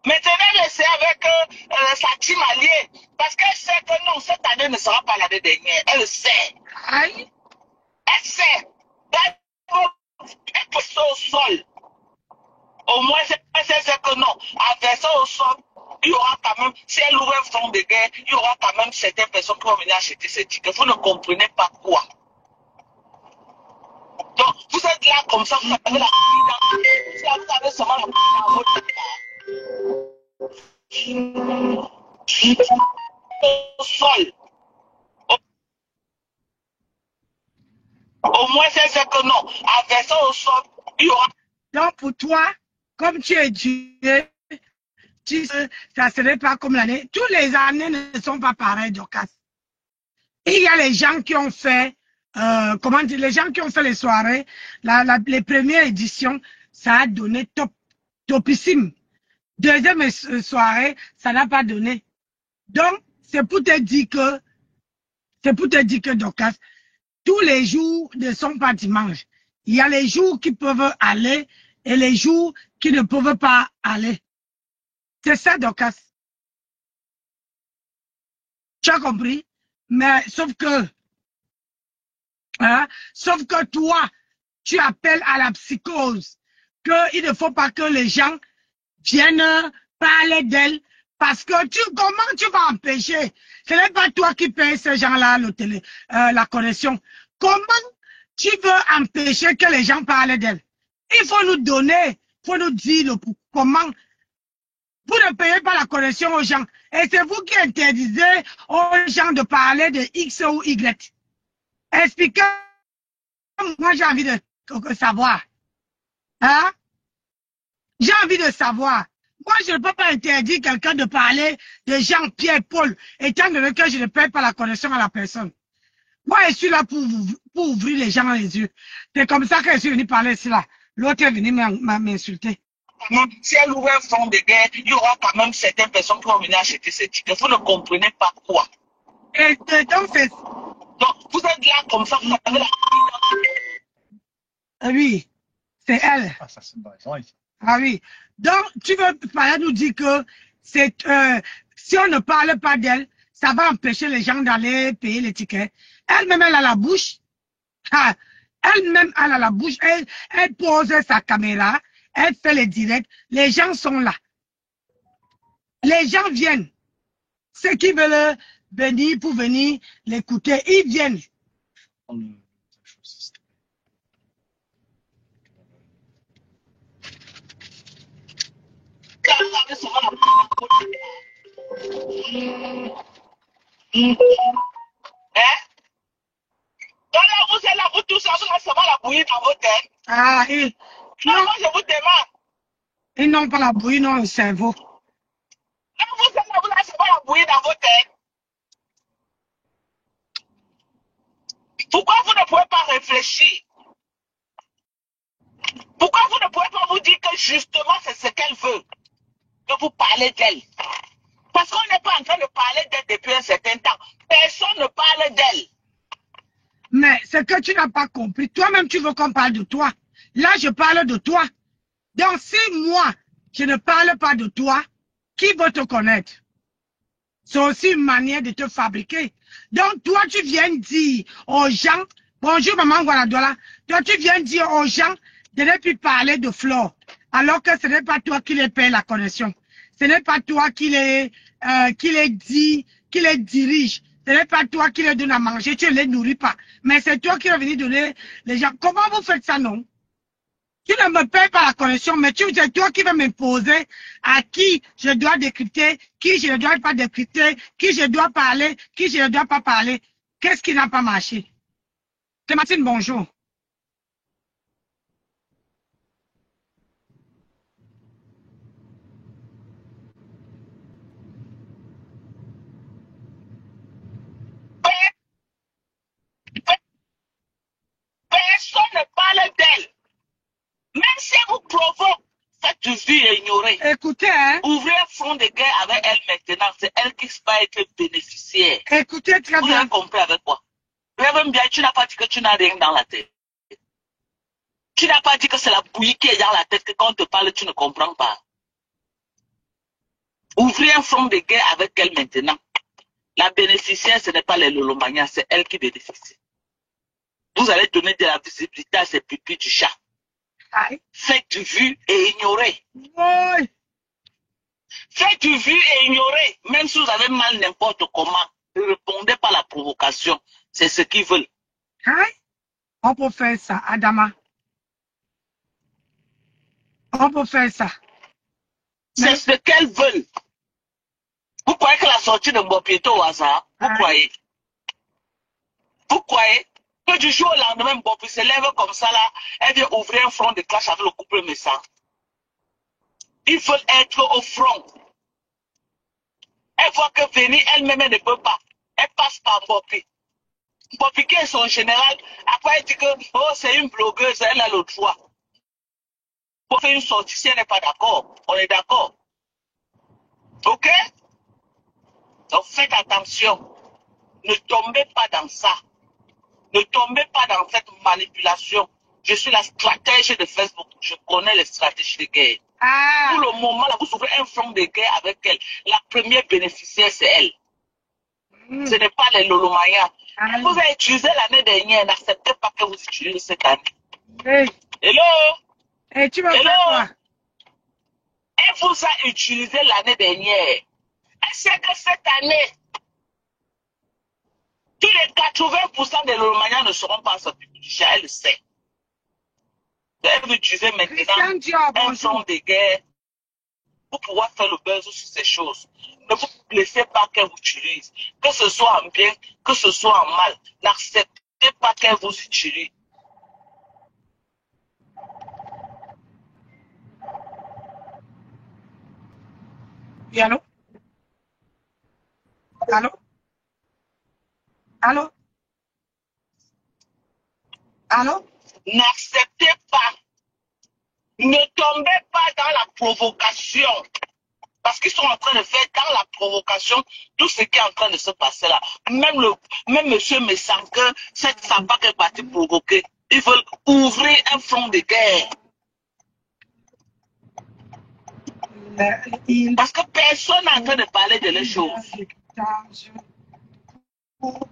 Maintenant, elle essaie avec sa team alliée. Parce qu'elle sait que non, cette année ne sera pas l'année dernière. Elle sait.
Aïe.
Elle sait. Elle peut se au sol. Au moins, elle sait que non. À verser au sol, il y aura quand même, si elle ouvre un front de guerre, il y aura quand même certaines personnes qui vont venir acheter ces tickets. Vous ne comprenez pas quoi. Donc, vous êtes là comme ça, vous avez la vous avez seulement la dans votre au sol. Au moins, c'est que non. À verser au sol, il y aura.
Donc, pour toi, comme tu es Dieu, ça ne serait pas comme l'année. Toutes les années ne sont pas pareilles, Dorcas. Il y a les gens qui ont fait, comment dire, les gens qui ont fait les soirées, les premières éditions, ça a donné topissime. Deuxième soirée, ça n'a pas donné. Donc, c'est pour te dire que, Dorcas, tous les jours ne sont pas dimanche. Il y a les jours qui peuvent aller et les jours qui ne peuvent pas aller. C'est ça, Dorcas. Tu as compris? Mais sauf que toi, tu appelles à la psychose qu'il ne faut pas que les gens viennent parler d'elle parce que comment tu vas empêcher? Ce n'est pas toi qui payes ces gens-là la connexion. Comment tu veux empêcher que les gens parlent d'elle? Il faut nous donner, il faut nous dire comment. Vous ne payez pas la connexion aux gens. Et c'est vous qui interdisez aux gens de parler de X ou Y. Expliquez. Moi, j'ai envie de savoir. Hein? J'ai envie de savoir. Moi, je ne peux pas interdire quelqu'un de parler de Jean-Pierre Paul, étant donné que je ne paye pas la connexion à la personne. Moi, je suis là pour ouvrir les gens dans les yeux. C'est comme ça que je suis venu parler ici là. L'autre est venu m'insulter.
Si elle ouvre un front de guerre, il y aura quand même certaines personnes qui vont venir acheter ces tickets. Vous ne comprenez pas quoi.
Et donc, c'est...
Donc, vous êtes là comme ça, vous avez la...
Oui, c'est elle.
Ah, ça c'est vrai.
Ah oui. Donc, tu veux pas nous dire que c'est, si on ne parle pas d'elle, ça va empêcher les gens d'aller payer les tickets. Elle-même, elle a la bouche. Ah, elle-même, elle a la bouche. Elle pose sa caméra. Elle fait les directs. Les gens sont là. Les gens viennent. Ceux qui veulent venir pour venir l'écouter, ils viennent.
Vous êtes là, vous tous, vous allez savoir la bouillie dans votre tête.
Ah,
non, moi, je vous demande.
Ils n'ont pas la bouillie, non, le cerveau.
Non, vous êtes là, vous allez savoir la bouillie dans votre tête. Pourquoi vous ne pouvez pas réfléchir? Pourquoi vous ne pouvez pas vous dire que justement c'est ce qu'elle veut? Que vous parlez d'elle. Parce qu'on n'est pas en train de parler d'elle depuis un certain temps. Personne ne parle d'elle.
Mais ce que tu n'as pas compris, toi-même tu veux qu'on parle de toi. Là, je parle de toi. Donc, si moi, je ne parle pas de toi, qui va te connaître? C'est aussi une manière de te fabriquer. Donc, toi, tu viens dire aux gens, bonjour maman Guaradola, toi, tu viens dire aux gens de ne plus parler de Flore, alors que ce n'est pas toi qui les paye la connexion. Ce n'est pas toi qui les dit, qui les dirige. Ce n'est pas toi qui les donne à manger, tu ne les nourris pas. Mais c'est toi qui vas venir donner les gens. Comment vous faites ça, non? Tu ne me payes pas la connexion, mais c'est toi qui vas m'imposer à qui je dois décrypter, qui je ne dois pas décrypter, qui je dois parler, qui je ne dois pas parler. Qu'est-ce qui n'a pas marché? Clémentine, bonjour.
Personne ne parle d'elle. Même si elle vous provoque, faites vue et ignorer.
Écoutez, hein.
Ouvrez un front de guerre avec elle maintenant. C'est elle qui va être bénéficiaire.
Écoutez très
Vous
bien.
avez compris avec quoi? Même bien, tu n'as pas dit que tu n'as rien dans la tête. Tu n'as pas dit que c'est la bouillie qui est dans la tête, que quand on te parle, tu ne comprends pas. Ouvrez un front de guerre avec elle maintenant. La bénéficiaire, ce n'est pas les Lolomania, c'est elle qui bénéficie. Vous allez donner de la visibilité à ces pupilles du chat.
Aïe.
Faites vue et ignorez.
Oui.
Faites vue et ignorez. Même si vous avez mal n'importe comment, ne répondez pas à la provocation. C'est ce qu'ils veulent.
Aïe. On peut faire ça, Adama. On peut faire ça.
C'est ce qu'elles veulent. Vous croyez que la sortie de Mbopi est au hasard? Vous croyez? Vous croyez que du jour au lendemain, Mbopi se lève comme ça là, elle vient ouvrir un front de clash avec le couple Messa? Ils veulent être au front. Elle voit que venir elle-même, elle ne peut pas. Elle passe par Mbopi. Mbopi qui est son général, après elle dit que oh, c'est une blogueuse, elle a le droit. Pour faire une sortie, si elle n'est pas d'accord, on est d'accord. Ok? Donc faites attention. Ne tombez pas dans ça. Ne tombez pas dans cette manipulation. Je suis la stratège de Facebook. Je connais les stratégies de guerre.
Ah.
Pour le moment, là, vous ouvrez un front de guerre avec elle. La première bénéficiaire, c'est elle. Ce n'est pas les Lolomaya. Vous avez utilisé l'année dernière. N'acceptez pas que vous utilisez cette année.
Hey.
Hello?
Hey, tu vas faire quoi?
Elle vous a utilisé l'année dernière. Elle sait que cette année, tous les 80% des Lolomaniens ne seront pas sortis du chat, elle le sait. Elle veut utiliser maintenant un front de guerre pour pouvoir faire le buzz sur ces choses. Ne vous laissez pas qu'elle vous utilise. Que ce soit en bien, que ce soit en mal. N'acceptez pas qu'elle vous utilise.
Oui, allô? Allô? Allô? Allô?
N'acceptez pas. Ne tombez pas dans la provocation. Parce qu'ils sont en train de faire dans la provocation tout ce qui est en train de se passer là. Même monsieur Messanque, cette samba qui est parti provoquer, ils veulent ouvrir un front de guerre. Parce que personne n'est en train de parler de les choses.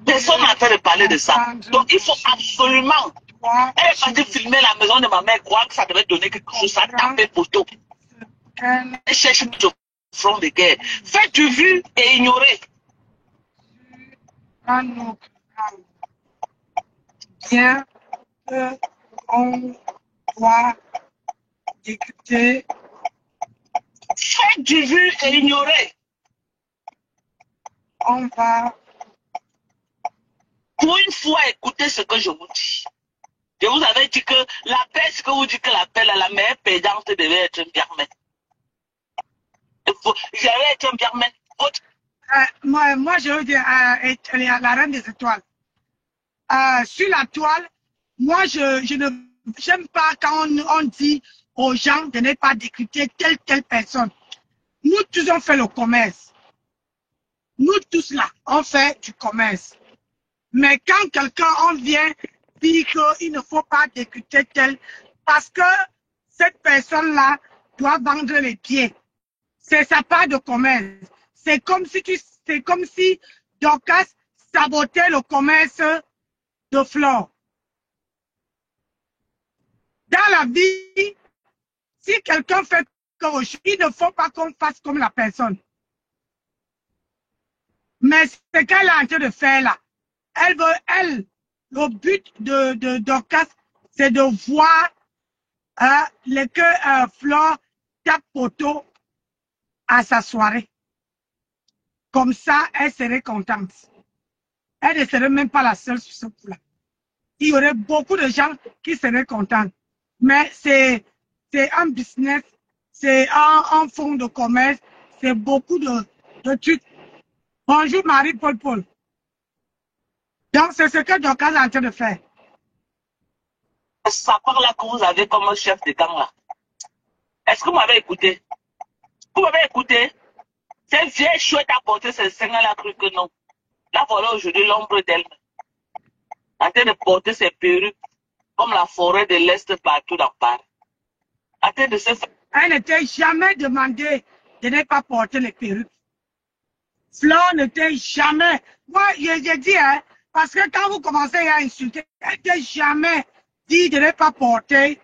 Personne n'est en train de parler de ça. Donc il faut absolument. Elle est partie filmer la maison de ma mère, croire que ça devait donner quelque chose, ça tapait poteau. Elle cherche le front de guerre. Faites du vu et ignorez.
Bien on doit écouter.
Faites du vu et ignorez.
On va.
Pour une fois, écoutez ce que je vous dis. Je vous avais dit que la paix, ce que vous dites que la paix, la meilleure payante devait être un Birman. J'avais été un Birman.
Moi, je veux dire, la reine des étoiles. Sur la toile, moi, je ne j'aime pas quand on dit aux gens de ne pas décrypter telle personne. Nous tous, on fait le commerce. Nous tous là, on fait du commerce. Mais quand quelqu'un, on vient dire qu'il ne faut pas décrypter tel, parce que cette personne-là doit vendre les pieds. C'est sa part de commerce. C'est comme si Dorcas sabotait le commerce de fleurs. Dans la vie, si quelqu'un fait quelque chose, il ne faut pas qu'on fasse comme la personne. Mais ce qu'elle est en train de faire là, le but de Dorcas, c'est de voir que Flore tape poteau à sa soirée. Comme ça, elle serait contente. Elle ne serait même pas la seule sur ce coup-là. Il y aurait beaucoup de gens qui seraient contents. Mais c'est un business, c'est un fonds de commerce, c'est beaucoup de trucs. Bonjour Marie-Paul Paul. Donc c'est ce que Dorcas est en train de faire.
Ça part là que vous avez comme chef de gang là. Est-ce que vous m'avez écouté? Vous m'avez écouté? Cette vieille chouette a porté ses seins, elle a cru que non. Là voilà aujourd'hui l'ombre d'elle. En train de porter ses perruques comme la forêt de l'Est partout dans Paris. En train de se faire.
Elle n'était jamais demandé de ne pas porter les perruques. Flore n'était jamais. Moi, j'ai dit, hein, parce que quand vous commencez à insulter, elle n'était jamais dit de ne pas porter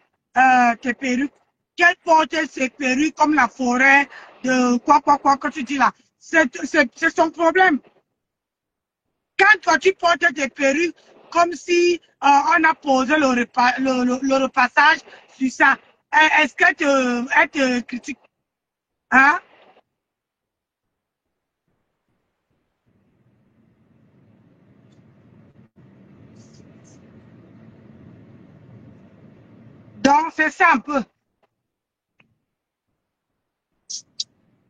tes perruques. Qu'elle portait ses perruques comme la forêt de quoi que tu dis là. C'est son problème. Quand toi tu portes tes perruques comme si on a posé le repassage sur ça, est-ce qu'elle te critique? Hein? Donc, c'est ça un peu.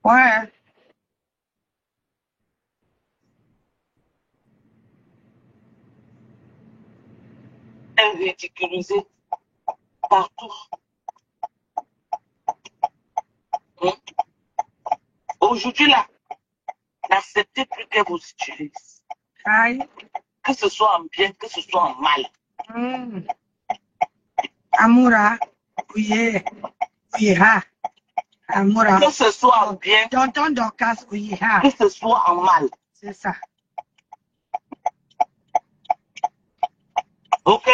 Ouais.
Elle est ridiculisée partout. Aujourd'hui là, n'acceptez plus qu'elle vous utilise.
Aïe.
Que ce soit en bien, que ce soit en mal.
Amoura, oui, oui, ha. Amoura.
Que ce soit en bien,
Tonton Dorcas, oui, ha.
que ce soit en mal.
C'est ça.
Ok?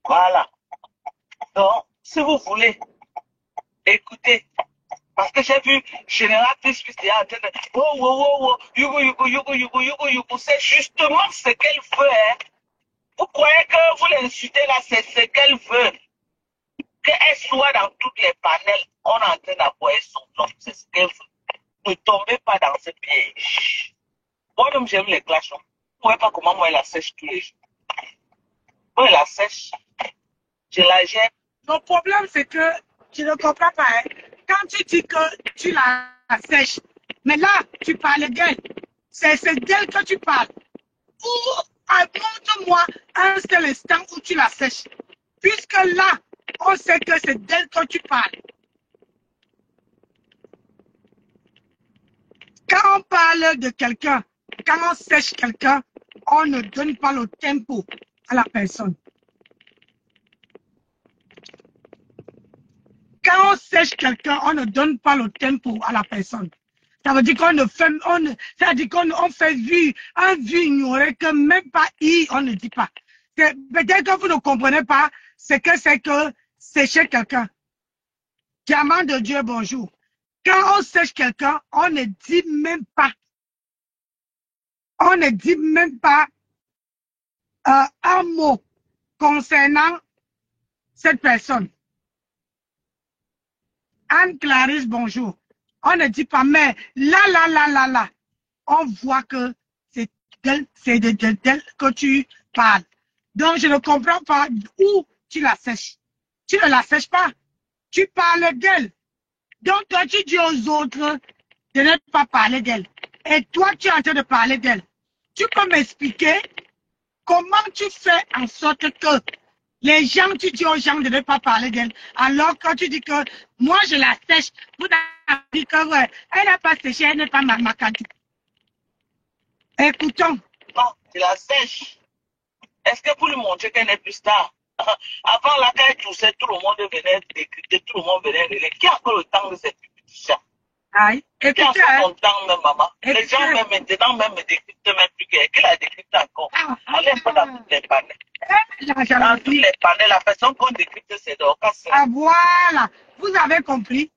Voilà. Donc, si vous voulez, écoutez. Parce que j'ai vu Général Plus qui est en train de oh, yugo, c'est justement ce qu'elle veut. Hein. Vous croyez que vous l'insultez là, c'est ce qu'elle veut. Qu'elle soit dans toutes les panels, on est en train d'appoyer son nom. C'est ce qu'elle veut. Ne tombez pas dans ce piège. Moi-même, j'aime les clashs. Vous ne voyez pas comment moi, elle la sèche tous les jours. Moi, elle la sèche. Je la gère.
Le problème, c'est que tu ne comprends pas. Hein? Quand tu dis que tu la sèches, mais là, tu parles d'elle. C'est d'elle que tu parles. Ou montre-moi un seul instant où tu la sèches. Puisque là, on sait que c'est d'elle que tu parles. Quand on parle de quelqu'un, quand on sèche quelqu'un, on ne donne pas le tempo à la personne. Quand on sèche quelqu'un, on ne donne pas le tempo à la personne. Ça veut dire qu'on ne fait, ça veut dire qu'on fait un vu ignoré que même pas on ne dit pas. Peut-être que vous ne comprenez pas ce que c'est que sécher quelqu'un. Diamant de Dieu, bonjour. Quand on sèche quelqu'un, on ne dit même pas. On ne dit même pas un mot concernant cette personne. Anne-Clarisse, bonjour. On ne dit pas, mais là, on voit que c'est d'elle que tu parles. Donc, je ne comprends pas où tu la sèches. Tu ne la sèches pas. Tu parles d'elle. Donc, toi, tu dis aux autres de ne pas parler d'elle. Et toi, tu es en train de parler d'elle. Tu peux m'expliquer comment tu fais en sorte que les gens, tu dis aux gens de ne pas parler d'elle, alors quand tu dis que moi je la sèche, vous avez dit que ouais, elle n'a pas séché, elle n'est pas macadou. Écoutons.
Non, je la sèche. Est-ce que pour lui montrer qu'elle n'est plus star, Avant la guerre, tout le monde venait décrypter, tout le monde venait relayer. Qui a encore le temps de cette ça?
Aïe,
Qui a
écoutez,
encore ton temps, même maman? Les gens,
écoutez.
même maintenant, même me décryptent même plus que. Qui l'a décrypté encore? Allez pas dans toutes les panels.
La
Dans
jalousie.
tous les panels, la personne qu'on décrypte, c'est Dorcas.
Ah, voilà, vous avez compris.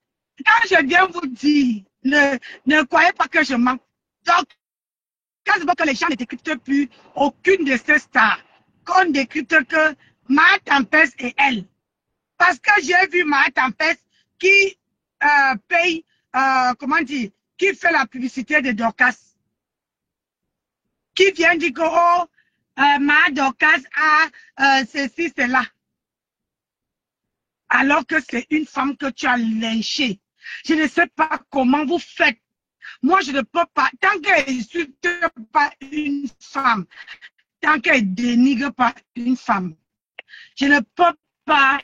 Quand je viens vous dire, ne croyez pas que je mens. Donc, quand je vois que les gens ne décryptent plus aucune de ces stars, qu'on décrypte que Ma Tempest et elle. Parce que j'ai vu Ma Tempest qui paye, comment dire, qui fait la publicité de Dorcas. Qui vient dire que, oh, Ma Dorcas a ceci, cela. Alors que c'est une femme que tu as lynchée. Je ne sais pas comment vous faites. Moi, je ne peux pas, tant qu'elle n'insulte pas une femme, tant qu'elle ne dénigre pas une femme, je ne peux pas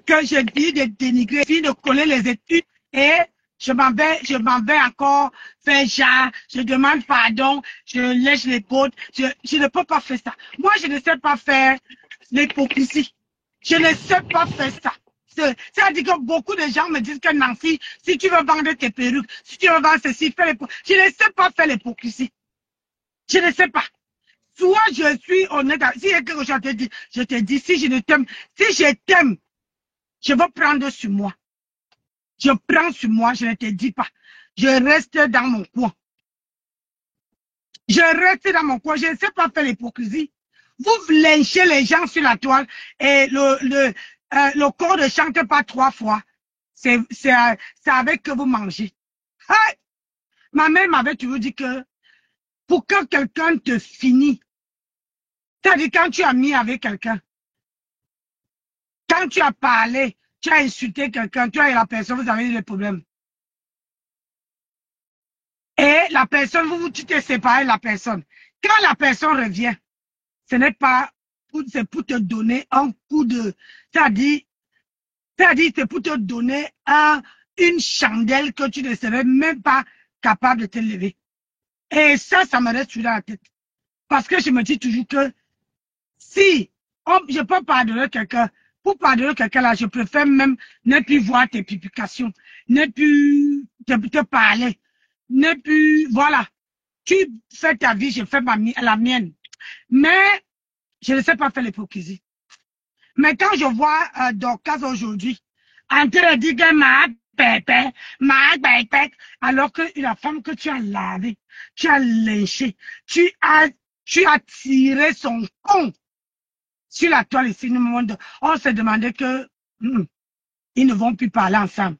que je dis de dénigrer, de coller les études et je m'en vais encore faire genre, je demande pardon, je lèche les côtes, je ne peux pas faire ça. Moi, je ne sais pas faire l'hypocrisie. Je ne sais pas faire ça. C'est-à-dire que beaucoup de gens me disent que Nancy, si tu veux vendre tes perruques, si tu veux vendre ceci, fais l'hypocrisie. Je ne sais pas faire l'hypocrisie. Je ne sais pas. Soit je suis honnête, si je te dis, si je ne t'aime, si je t'aime, je veux prendre sur moi. Je prends sur moi, je ne te dis pas. Je reste dans mon coin. Je reste dans mon coin, je ne sais pas faire l'hypocrisie. Vous lynchez les gens sur la toile et le corps ne chante pas 3 fois. C'est avec que vous mangez. Hey! Ma mère m'avait toujours dit que pour que quelqu'un te finisse, c'est-à-dire quand tu as mis avec quelqu'un, quand tu as parlé, tu as insulté quelqu'un, tu as eu la personne, vous avez eu des problèmes. Et la personne, tu t'es séparé de la personne. Quand la personne revient, ce n'est pas, c'est pour te donner un coup de, c'est-à-dire c'est pour te donner une chandelle que tu ne serais même pas capable de te lever. Et ça me reste sur la tête. Parce que je me dis toujours que si je peux pardonner quelqu'un, pour pardonner quelqu'un là, je préfère même ne plus voir tes publications, ne plus te parler, ne plus, voilà. Tu fais ta vie, je fais la mienne. Mais je ne sais pas faire l'hypocrisie. Mais quand je vois Dorcas aujourd'hui, en train de dire que ma pépé, alors que la femme que tu as lavée, tu as lynché, tu as tiré son con sur la toile ici, on se demandait que ils ne vont plus parler ensemble.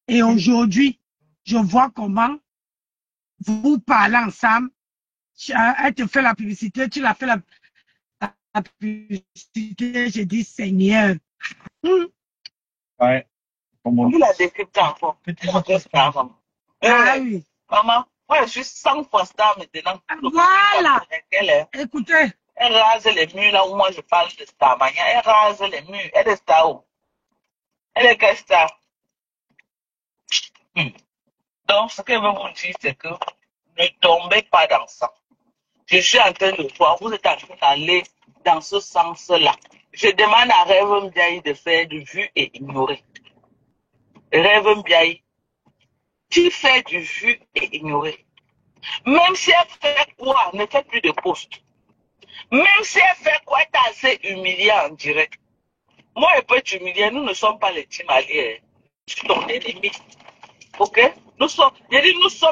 Et aujourd'hui, je vois comment vous parlez ensemble. Elle te fait la publicité, tu l'as fait la publicité, je dis Seigneur.
Ouais.
Il a décrypté encore.
Ah oui.
Maman, moi je suis 100 fois star maintenant.
Voilà. Écoutez.
Elle rase les murs là où moi je parle de star. Elle rase les murs. Elle est star où? Elle est quelle star? Donc ce que je veux vous dire, c'est que ne tombez pas dans ça. Je suis en train de voir, vous êtes en train d'aller dans ce sens-là. Je demande à Rêve Mbiaye de faire du vu et ignorer. Rêve Mbiaye, tu fais du vu et ignorer. Même si elle fait quoi, ne fais plus de post. Même si elle fait quoi, elle t'a assez humilié en direct. Moi, elle peut t'humilier, nous ne sommes pas les team alliés. Je suis ton ennemi. Ok? Nous sommes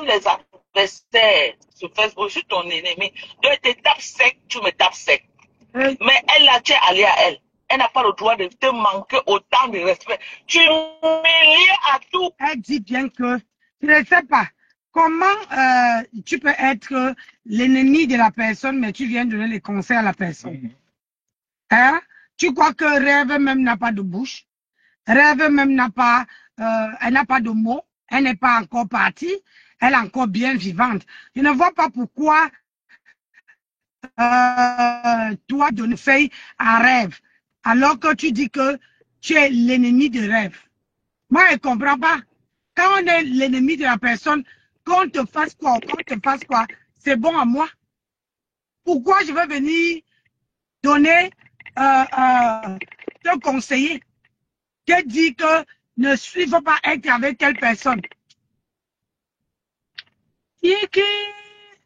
les adversaires sur Facebook, je suis ton ennemi. Donc, elle te tape sec, tu me tapes sec. Mais elle, là, tu es allié à elle. Elle n'a pas le droit de te manquer autant de respect. Tu m'humilies à tout.
Elle dit bien que, je ne sais pas, comment tu peux être l'ennemi de la personne, mais tu viens donner les conseils à la personne. Hein? Tu crois que Rêve même n'a pas de bouche? Rêve même n'a pas, elle n'a pas de mots. Elle n'est pas encore partie. Elle est encore bien vivante. Je ne vois pas pourquoi toi donner feuille à Rêve, alors que tu dis que tu es l'ennemi de Rêve. Moi, je ne comprends pas. Quand on est l'ennemi de la personne, qu'on te fasse quoi, c'est bon à moi. Pourquoi je vais venir donné, te conseiller, te dit que il ne faut pas être avec telle personne. Tiki,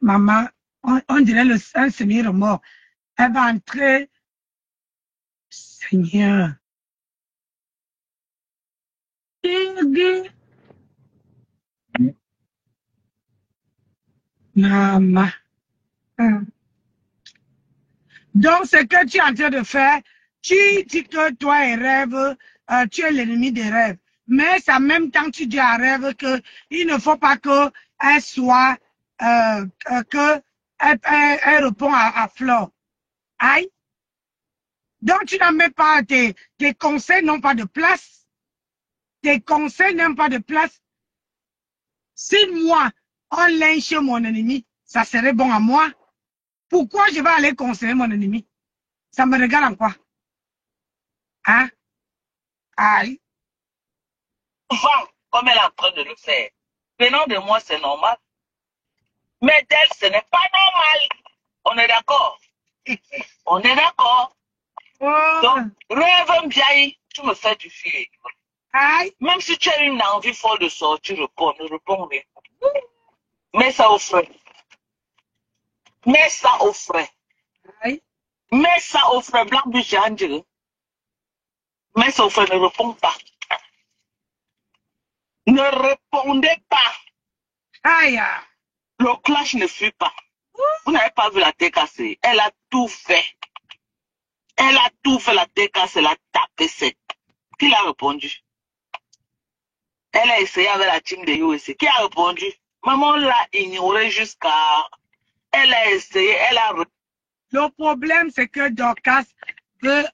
maman, on dirait un semi-remords. Elle va entrer. Seigneur. Tiki. Maman. Donc, ce que tu es en train de faire, tu dis que toi et rêve, tu es l'ennemi des rêves. Mais c'est en même temps, tu dis à rêve qu'il ne faut pas qu'elle soit, qu'elle répond à Flore. Aïe. Donc, tu n'as même pas, tes conseils n'ont pas de place. Tes conseils n'ont pas de place. Si moi, on lynche mon ennemi, ça serait bon à moi. Pourquoi je vais aller conseiller mon ennemi? Ça me regarde en quoi? Hein? Aïe.
Souvent, comme elle est en train de le faire. Venant de moi, c'est normal. Mais d'elle, ce n'est pas normal. On est d'accord? On est d'accord?
Oh.
Donc, rêve bien, tu me fais du fier.
Aïe.
Même si tu as une envie folle de sortir, réponds rien. Mets ça au frais. Mets ça au frais.
Aïe.
Mets ça au frais. Blanc du Angel. Mets ça au frais, ne réponds pas. Ne répondez pas.
Aïe.
Le clash ne fuit pas. Vous n'avez pas vu la tête cassée. Elle a tout fait. Elle a tout fait, la tête cassée, elle a tapé sec. Qui l'a répondu? Elle a essayé avec la team de USA. Qui a répondu? Maman l'a ignoré jusqu'à... Elle a essayé, elle a...
Le problème, c'est que Dorcas veut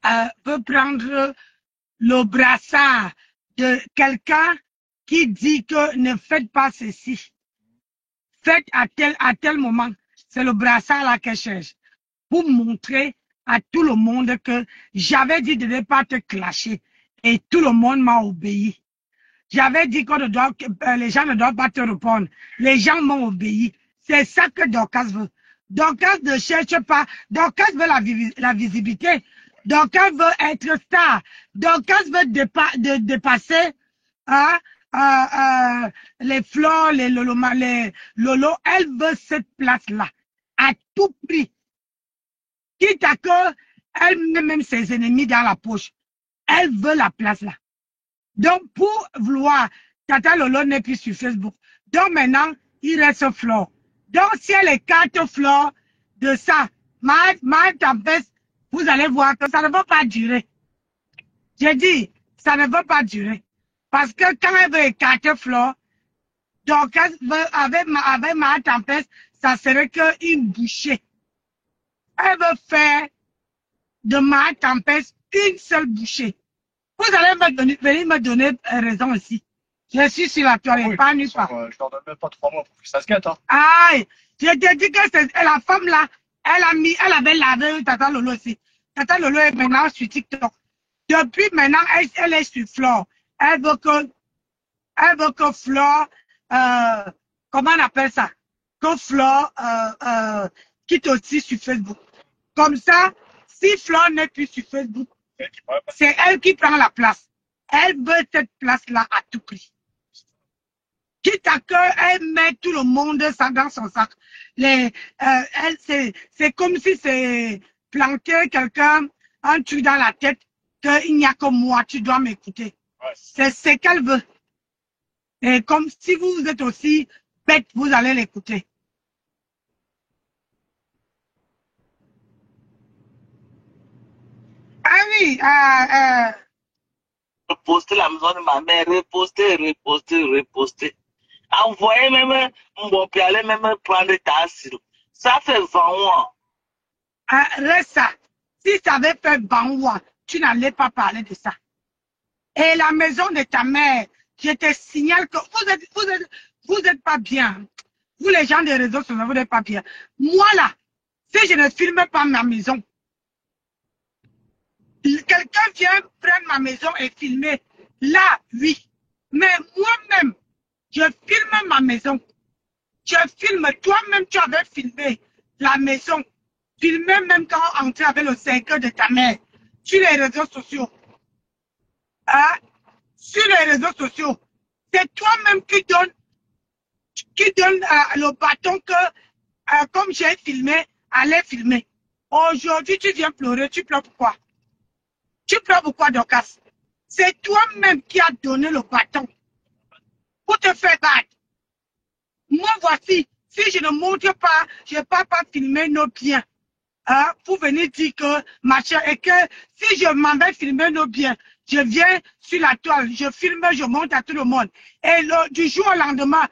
prendre le brassard de quelqu'un qui dit que ne faites pas ceci. Faites à tel moment. C'est le brassard là qu'elle cherche. Pour montrer à tout le monde que j'avais dit de ne pas te clasher. Et tout le monde m'a obéi. J'avais dit que les gens ne doivent pas te répondre. Les gens m'ont obéi. C'est ça que Dorcas veut. Dorcas ne cherche pas. Dorcas veut la visibilité. Dorcas veut être star. Dorcas veut dépasser les Flore, les Lolo. Elle veut cette place-là. À tout prix. Quitte à que elle met même ses ennemis dans la poche. Elle veut la place là. Donc, pour vouloir, Tata Lolo n'est plus sur Facebook. Donc, maintenant, il reste Flore. Donc, si elle écarte Flore de ça, ma tempête, vous allez voir que ça ne va pas durer. J'ai dit, ça ne va pas durer. Parce que quand elle veut écarter Flore, donc, avec ma tempête, ça serait qu'une bouchée. Elle veut faire de ma tempête une seule bouchée. Vous allez venir me donner raison aussi. Je suis sur la toile,
Oui,
pas nulle part.
je leur donne même pas 3 mois pour que ça se gâte. Hein.
Aïe, je te dis que la femme là, elle avait lavé Tata Lolo aussi. Tata Lolo est maintenant sur TikTok. Depuis maintenant, elle est sur Flore. Elle veut que Flore, comment on appelle ça? Que Flore quitte aussi sur Facebook. Comme ça, si Flore n'est plus sur Facebook, c'est elle qui prend la place. Elle veut cette place-là à tout prix. Quitte à qu'elle met tout le monde dans son sac. C'est comme si c'est planter quelqu'un un truc dans la tête qu'il n'y a que moi, tu dois m'écouter.
Ouais.
C'est ce qu'elle veut. Et comme si vous êtes aussi bête, vous allez l'écouter. Ah oui,
Reposter la maison de ma mère, reposter. Envoyer même, puis aller même prendre ta assise. Ça fait 20 ans.
Reste ça. Si ça avait fait 20 ans, tu n'allais pas parler de ça. Et la maison de ta mère, je te signale que vous êtes pas bien. Vous, les gens des réseaux sociaux, vous n'êtes pas bien. Moi, là, si je ne filme pas ma maison, quelqu'un vient prendre ma maison et filmer. Là, oui. Mais moi-même, je filme ma maison. Je filme. Toi-même, tu avais filmé la maison. filmer même quand on entrait avec le cercle de ta mère sur les réseaux sociaux. Hein? Sur les réseaux sociaux. C'est toi-même qui donne le bâton que, comme j'ai filmé, allez filmer. Aujourd'hui, tu viens pleurer. Tu pleures pourquoi? Tu pleures pourquoi, Dorcas? C'est toi-même qui as donné le bâton pour te faire battre. Moi, voici, si je ne montre pas, je ne peux pas filmer nos biens. Hein, pour venir dire que machin, et que si je m'en vais filmer nos biens, je viens sur la toile, je filme, je montre à tout le monde. Et du jour au lendemain,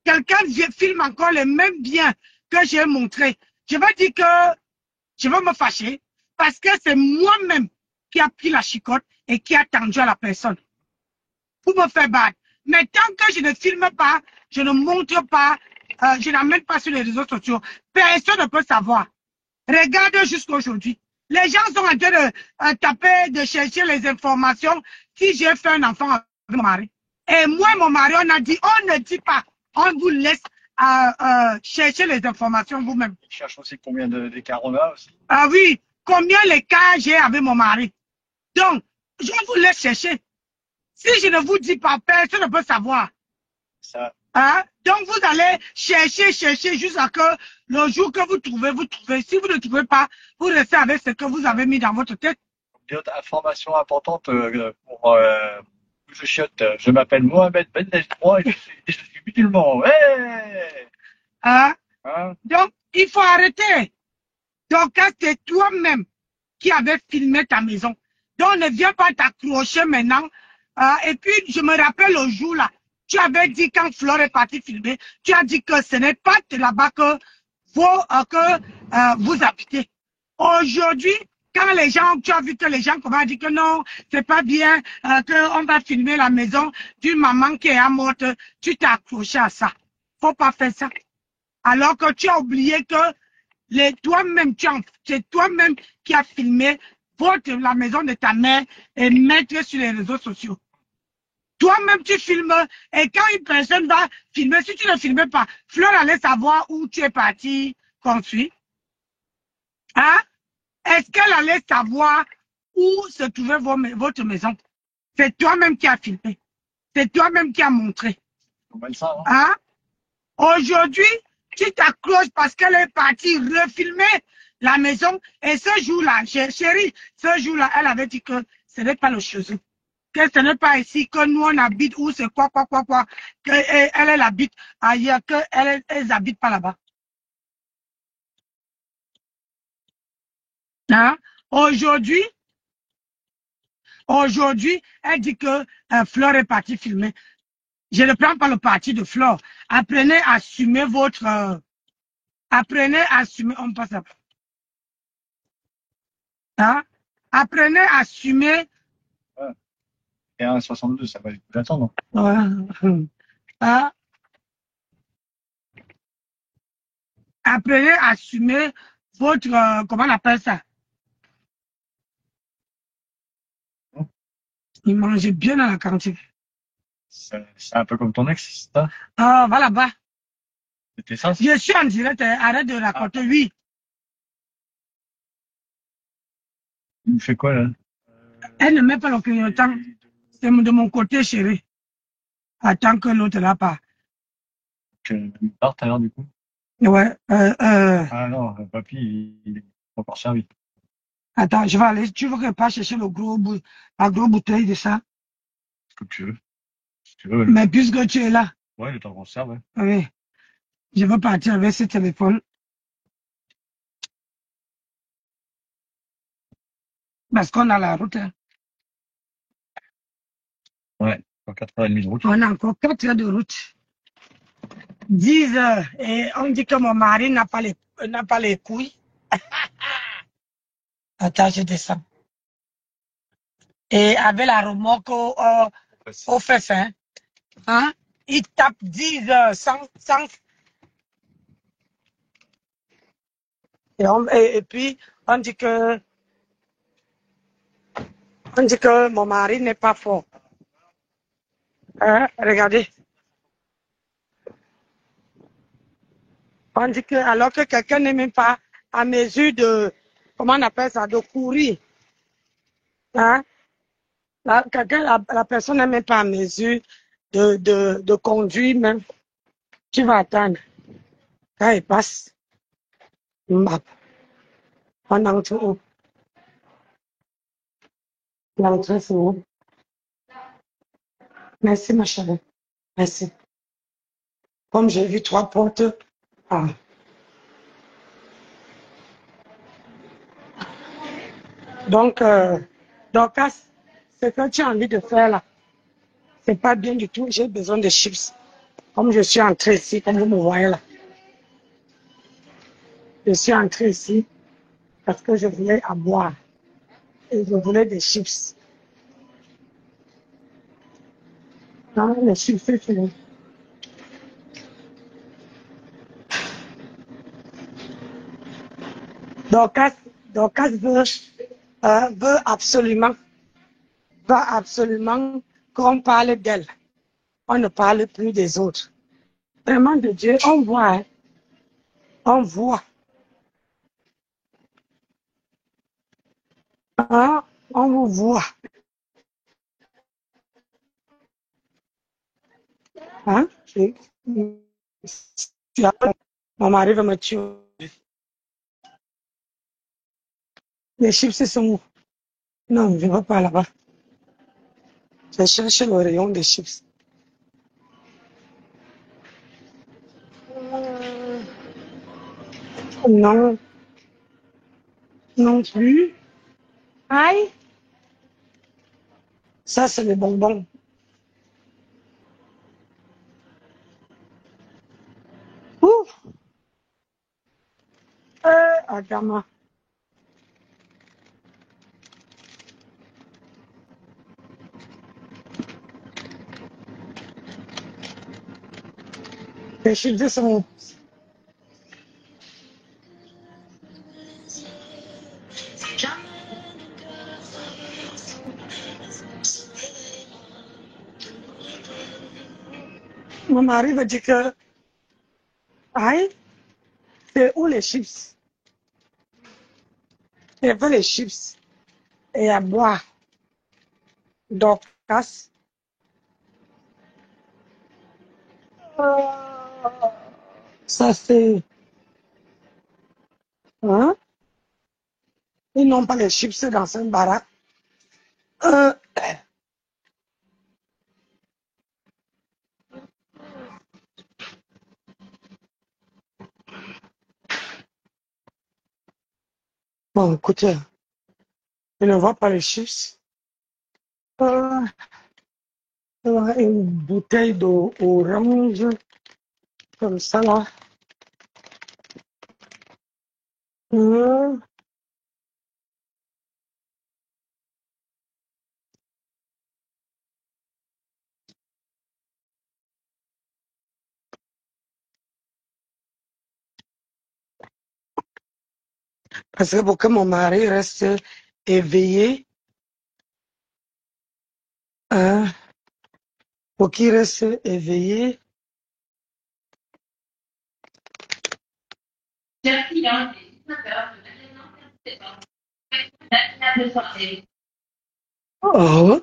quelqu'un filme encore les mêmes biens que j'ai montrés. Je vais dire que je vais me fâcher parce que c'est moi-même qui a pris la chicotte et qui a tendu à la personne pour me faire battre. Mais tant que je ne filme pas, je ne montre pas, je n'amène pas sur les réseaux sociaux, personne ne peut savoir. Regarde jusqu'aujourd'hui. Les gens sont en train de taper, de chercher les informations si j'ai fait un enfant avec mon mari. Et moi et mon mari, on a dit, on ne dit pas, on vous laisse chercher les informations vous-même.
Ils cherchent aussi combien d'écart on a aussi.
Ah oui, combien l'écart j'ai avec mon mari. Donc, je vous laisse chercher. Si je ne vous dis pas, personne ne peut savoir.
Ça.
Hein? Donc, vous allez chercher jusqu'à que le jour que vous trouvez, vous trouvez. Si vous ne trouvez pas, vous restez avec ce que vous avez mis dans votre tête.
D'autres informations importantes pour je chiotte. Je m'appelle Mohamed Ben Nejmoua et je suis musulman. Ouais.
Hein?
Hein?
Donc, il faut arrêter. Donc, c'est toi-même qui avais filmé ta maison. Donc, ne viens pas t'accrocher maintenant. Et puis, je me rappelle le jour là, tu avais dit quand Flore est partie filmer, tu as dit que ce n'est pas là-bas que vous habitez. Aujourd'hui, quand les gens, tu as vu que les gens commencent à dire que non, c'est pas bien, qu'on va filmer la maison d'une maman qui est morte, tu t'es accroché à ça. Faut pas faire ça. Alors que tu as oublié que toi-même, c'est toi-même qui as filmé la maison de ta mère et mettre sur les réseaux sociaux. Toi-même, tu filmes et quand une personne va filmer, si tu ne filmes pas, Fleur allait savoir où tu es parti construire. Hein? Est-ce qu'elle allait savoir où se trouvait votre maison? C'est toi-même qui as filmé. C'est toi-même qui as montré.
Ça, hein?
Hein? Aujourd'hui, tu t'accroches parce qu'elle est partie refilmer la maison. Et ce jour-là, chérie, ce jour-là, elle avait dit que ce n'est pas le chez eux. Que ce n'est pas ici, que nous on habite, ou c'est quoi, que elle habite ailleurs, qu'elles n'habitent pas là-bas. Hein? Aujourd'hui, elle dit que Flore est partie filmer. Je ne prends pas le parti de Flore. Apprenez à assumer votre... apprenez à assumer... On passe à... Hein? Apprenez à assumer...
Ouais. Et 1,62, ça va attendre.
Ouais. Hein? Apprenez à assumer votre... comment on appelle ça? Il mangeait bien dans la cantine.
C'est un peu comme ton ex, c'est ça?
Ah, va là-bas.
C'était ça?
Je suis en direct, arrête de raconter, oui.
Il me fait quoi, là?
Elle ne met pas le clignotant. C'est de mon côté, chérie. Attends que l'autre là part.
Il part alors, du coup?
Ouais.
Ah non, papy, il est encore servi.
Attends, je vais aller. Tu veux que je pas chercher la grosse bouteille de ça?
Ce que tu veux. Si tu veux.
Mais puisque tu es là.
Ouais, le temps qu'on serve, ouais.
Oui. Je veux partir avec ce téléphone. Parce qu'on a la route. Hein.
Ouais, encore 4h30 de route.
On a encore 4 heures de route. 10 heures. Et on dit que mon mari n'a pas les couilles. Attends, je descends. Et avec la remorque au fesses, hein, il tape 10 heures sans... Et puis, on dit que mon mari n'est pas fort. Hein, regardez. On dit que alors que quelqu'un n'est même pas à mesure de, comment on appelle ça, de courir. Hein? La personne n'est même pas à mesure de conduire même. Tu vas attendre. Quand il passe, map. On entre où? L'entrée, c'est où? Merci, ma chérie. Merci. Comme j'ai vu 3 portes. Ah. Donc, ce que tu as envie de faire là, c'est pas bien du tout. J'ai besoin de chips. Comme je suis entrée ici, comme vous me voyez là. Je suis entrée ici parce que je voulais à boire. Et je voulais des chips. Non, les chips, c'est fini. Dorcas veut absolument qu'on parle d'elle. On ne parle plus des autres. Vraiment de Dieu, on voit. Hein. On voit. Hein? On vous voit. Hein? Mon mari va me tuer. Les chips sont où? Non, je ne vais pas là-bas. Je cherche le rayon des chips. Non. Non plus. Aïe. Ça, c'est les bonbons. Ouf. Agama. Les chips sont où? Mon mari me dit que, aïe, c'est où les chips? Il veut les chips et à boire. Donc, casse. Ça, c'est... Hein? Ils n'ont pas les chips dans un baraque. Bon, écoutez, je ne vois pas les chips. Une bouteille d'eau orange, comme ça là. Parce que pour que mon mari reste éveillé, pour qu'il reste éveillé, oh,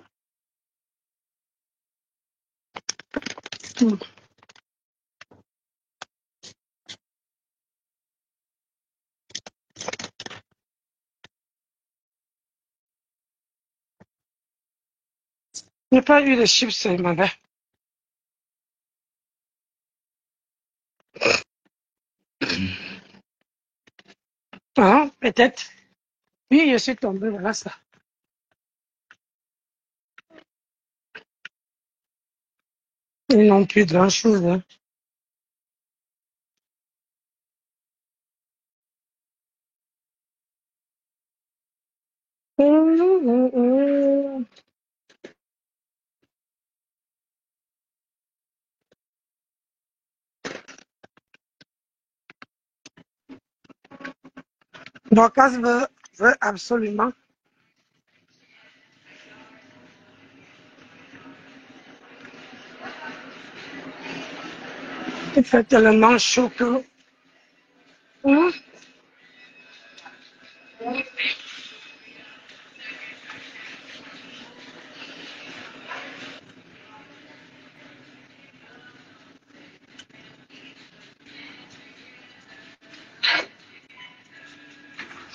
j'ai pas eu de chips, ma mère. Ah, peut-être. Oui, je suis tombée, voilà ça. Ils n'ont plus grand-chose. Hein. Dorcas veut absolument. Il fait tellement chaud que...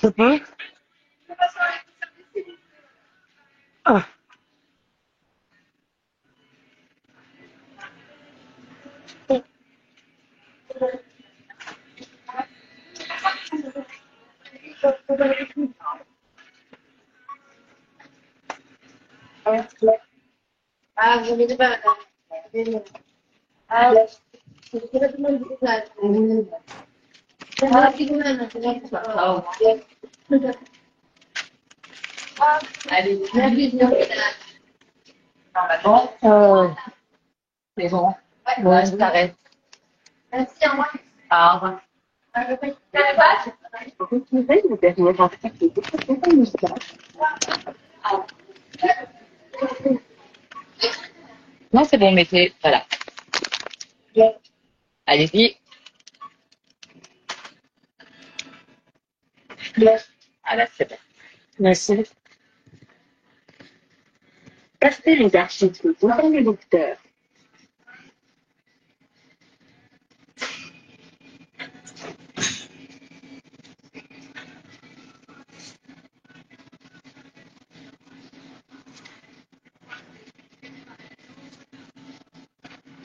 Je peux? Ah.
Ah, je ne sais pas. Ah, c'est très bien. Allez, normalement, c'est bon. Ouais, je t'arrête. Merci, au revoir. Au revoir.
Retrouvez le dernier article de votre message.
Non, c'est bon, mettez. Voilà. Allez-y. Ah là, c'est bon.
Merci.
Castez les articles dans le lecteur.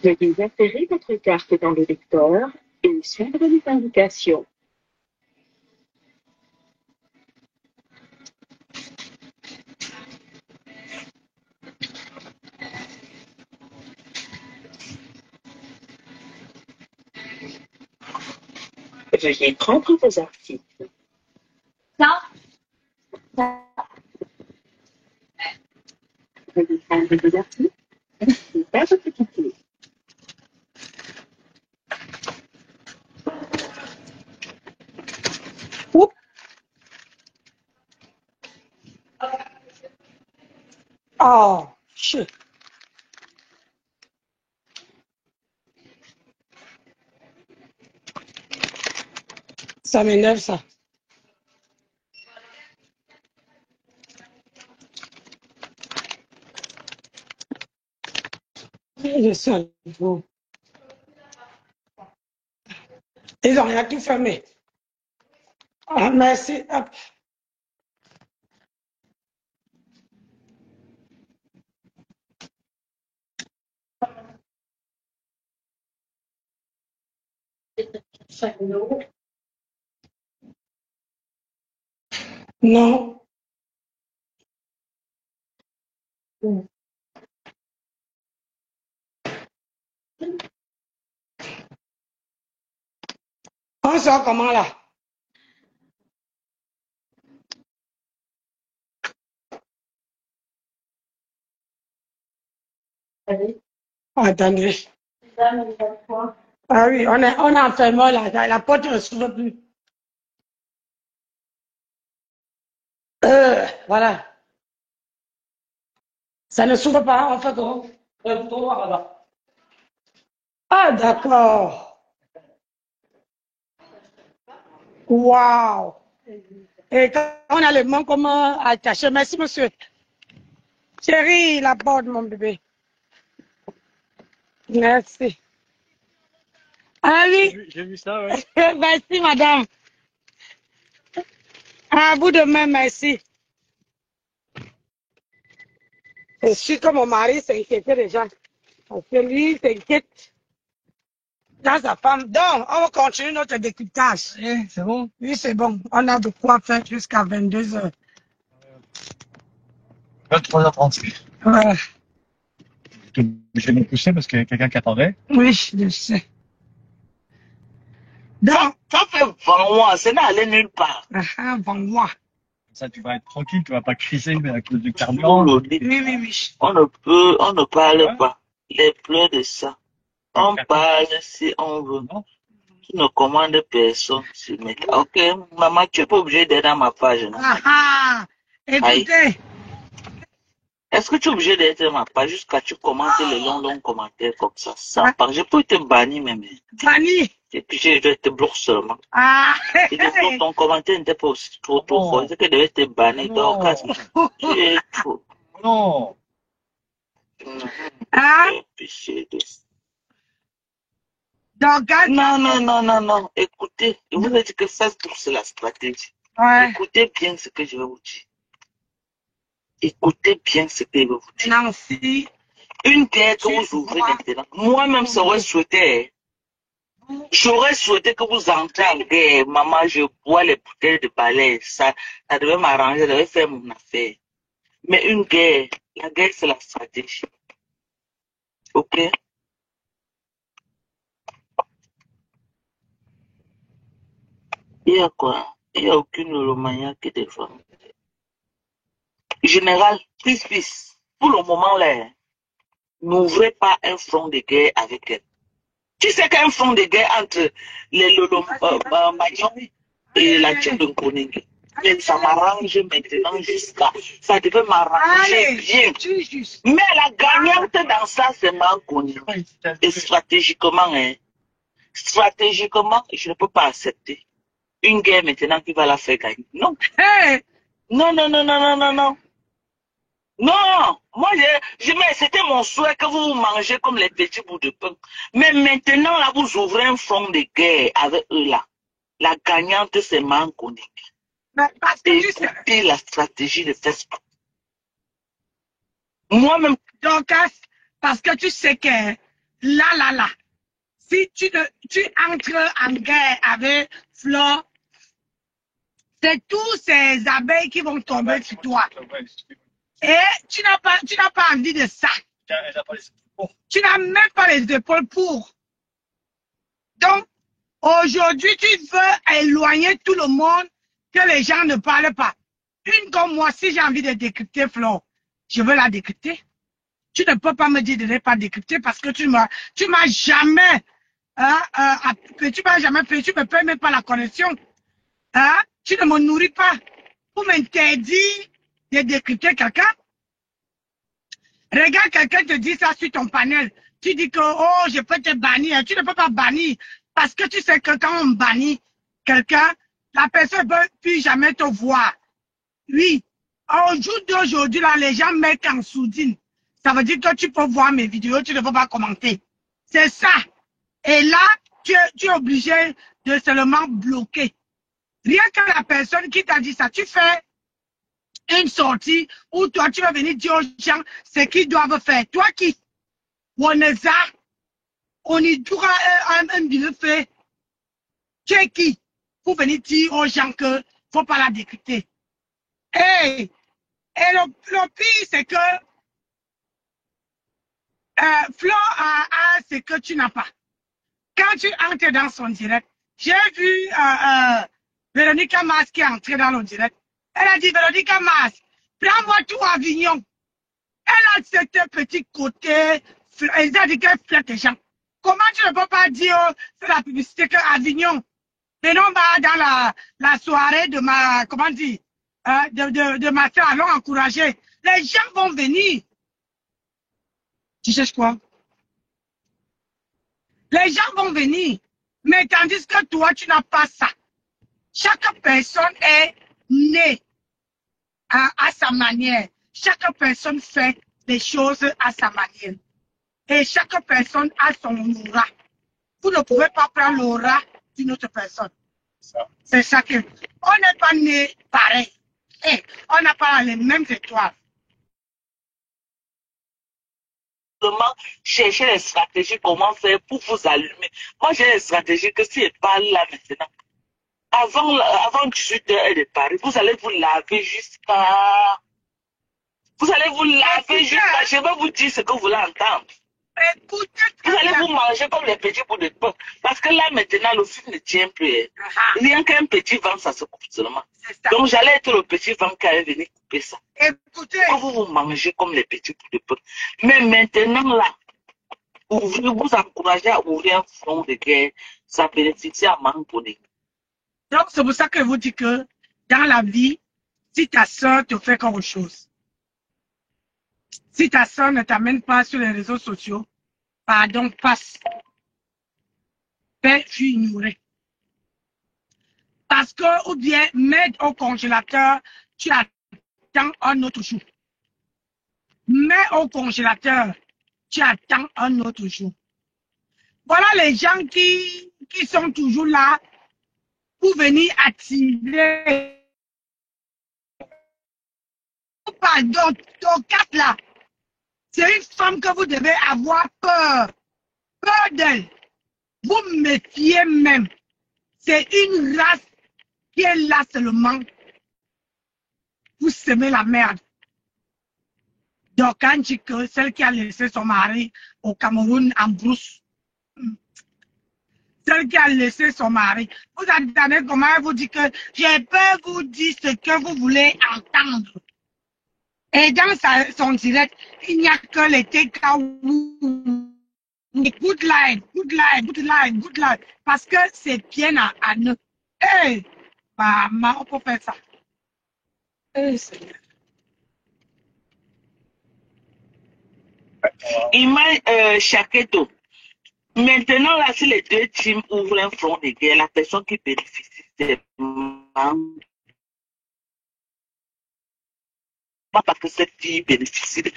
Veuillez insérer votre carte dans le lecteur et suivre les indications. Veuillez prendre vos articles.
Ça.
Veuillez prendre vos articles et pas votre ticket.
Oups. Oh, shit. Ça m'énerve, ça. Je suis un niveau. Ils ont rien tout fermé. Ah, merci. Hop. Non. On sort comment là? Attendez. Ah oui, on est enfermé là. La porte ne s'ouvre plus. Voilà. Ça ne s'ouvre pas, en fait. Ah, d'accord. Waouh. Et quand on a les mains, comment attacher? Merci, monsieur. Chérie, la porte, mon bébé. Merci. Ah oui.
J'ai vu ça, ouais.
Merci, madame. À vous de même, merci. Je suis comme mon mari s'inquiétait déjà. Parce que lui, il s'inquiète dans sa femme. Donc, on va continuer notre décryptage.
C'est bon?
Oui, c'est bon. On a de quoi faire jusqu'à 22h.
23h36.
Ouais.
Je vais me pousser parce qu'il y a quelqu'un qui attendait.
Oui, je sais. Donc,
Ça fait 20 mois, ça n'est allé nulle part.
bon, moi.
Ça, tu vas être tranquille, tu vas pas criser à cause du carburant.
Oui, oui, oui.
On ne parle
Ouais.
pas. Les pleurs de ça. On parle si on veut.
Non.
Tu ne commandes personne. Ok, maman, tu n'es pas obligé d'être dans ma page, non?
Écoutez.
Est-ce que tu es obligé d'être dans ma page jusqu'à tu commentes les longs commentaires comme ça? Ça part. Je peux te bannir même.
Fanny.
Et puis je dois te bloquer seulement. Si ton commentaire n'était pas aussi trop fort, c'est que je devais te bannir. Donc, tu es trop.
Non.
Donc,
Non. Écoutez, je vous ai dit que ça, c'est la stratégie.
Ouais.
Écoutez bien ce que je vais vous dire. Écoutez bien ce que je vais vous dire.
Nancy.
Une guerre que vous ouvrez maintenant. Moi-même, j'aurais souhaité que vous entrez en guerre. Maman, je bois les bouteilles de balai. Ça devait m'arranger, ça devait faire mon affaire. Mais une guerre, la guerre, c'est la stratégie. Ok? Il y a quoi? Il n'y a aucune Lolomania qui défend. Général, peace. Pour le moment là, n'ouvrez pas un front de guerre avec elle. Tu sais qu'un front de guerre entre les Lolomanians et la tête de Koningue. Mais ça m'arrange maintenant jusqu'à. Ça devait m'arranger bien. Mais la gagnante dans ça, c'est Mankoni. Et stratégiquement, je ne peux pas accepter une guerre maintenant qui va la faire gagner. Non. Non. Non, moi, c'était mon souhait que vous mangez comme les petits bouts de pain. Mais maintenant, là, vous ouvrez un front de guerre avec eux, là. La gagnante, c'est Mankoni. Écoutez la stratégie de Facebook. Moi-même.
Donc, parce que tu sais que, là, si tu entres en guerre avec Flo, c'est tous ces abeilles qui vont tomber sur toi. Et tu n'as pas envie de ça. Tu n'as même pas les épaules pour. Donc, aujourd'hui, tu veux éloigner tout le monde, que les gens ne parlent pas. Une comme moi, si j'ai envie de décrypter Flo, je veux la décrypter. Tu ne peux pas me dire de ne pas décrypter parce que tu m'as jamais, tu m'as jamais fait, tu ne me payes même pas la connexion. Tu ne me nourris pas pour m'interdire de décrypter quelqu'un. Regarde, quelqu'un te dit ça sur ton panel. Tu dis que, oh, je peux te bannir. Tu ne peux pas bannir. Parce que tu sais que quand on bannit quelqu'un, la personne ne peut plus jamais te voir. Oui. Au jour d'aujourd'hui, là, les gens mettent en sourdine. Ça veut dire que tu peux voir mes vidéos, tu ne peux pas commenter. C'est ça. Et là, tu es obligé de seulement bloquer. Rien que la personne qui t'a dit ça, tu fais une sortie où toi, tu vas venir dire aux gens ce qu'ils doivent faire. Toi qui, on est ça, on y doit un billet fait. Tu es qui pour venir dire aux gens que faut pas la décrypter. Et le pire, c'est que Flo a ce que tu n'as pas. Quand tu entres dans son direct, j'ai vu Véronica Mars qui est entrée dans le direct. Elle a dit, Véronica Mars, prends-moi tout Avignon. Elle a ce petit côté, elle a dit qu'elle flatte les gens. Comment tu ne peux pas dire, c'est la publicité que Avignon, et non, dans la soirée de ma, comment dire, de ma soeur, allons encourager. Les gens vont venir. Tu cherches quoi? Les gens vont venir. Mais tandis que toi, tu n'as pas ça. Chaque personne est née à sa manière. Chaque personne fait des choses à sa manière. Et chaque personne a son aura. Vous ne pouvez pas prendre l'aura d'une autre personne. C'est ça que... On n'est pas né pareil. Et on n'a pas les mêmes étoiles.
Chercher les stratégies, comment faire pour vous allumer. Moi, j'ai les stratégies que si elle parle là maintenant, avant 18h et de Paris, vous allez vous laver jusqu'à... Vous allez vous laver jusqu'à... Je vais vous dire ce que vous voulez entendre. Vous allez vous manger comme les petits bouts de pain. Parce que là, maintenant, le film ne tient plus. Rien qu'un petit vent, ça se coupe seulement. Donc, j'allais être le petit vent qui allait venir couper ça.
Écoutez.
Vous vous mangez comme les petits bouts de pain. Mais maintenant, là, vous encouragez à ouvrir un front de guerre. Ça bénéficie à Mankoni.
Donc, c'est pour ça que je vous dis que dans la vie, si ta soeur te fait quelque chose, si ta soeur ne t'amène pas sur les réseaux sociaux, pardon, passe. Fais-tu ignorer. Parce que, ou bien, mets au congélateur, tu attends un autre jour. Mets au congélateur, tu attends un autre jour. Voilà les gens qui sont toujours là pour venir attirer Pardon, Dorcas là, c'est une femme que vous devez avoir peur. Peur d'elle. Vous méfiez même. C'est une race qui est là seulement pour semer la merde. Donc, quand celle qui a laissé son mari au Cameroun en brousse, celle qui a laissé son mari, vous entendez comment elle vous dit que je peux vous dire ce que vous voulez entendre. Et dans son direct, il n'y a que les TKW. Good line, good line, good line, good line. Parce que c'est bien à nous. Hey, maman, on peut faire ça. Hey, Seigneur.
Chaketo. Maintenant, là, si les deux teams ouvrent un front de guerre, la personne qui bénéficie, c'est membres. Pas parce que cette fille bénéficie de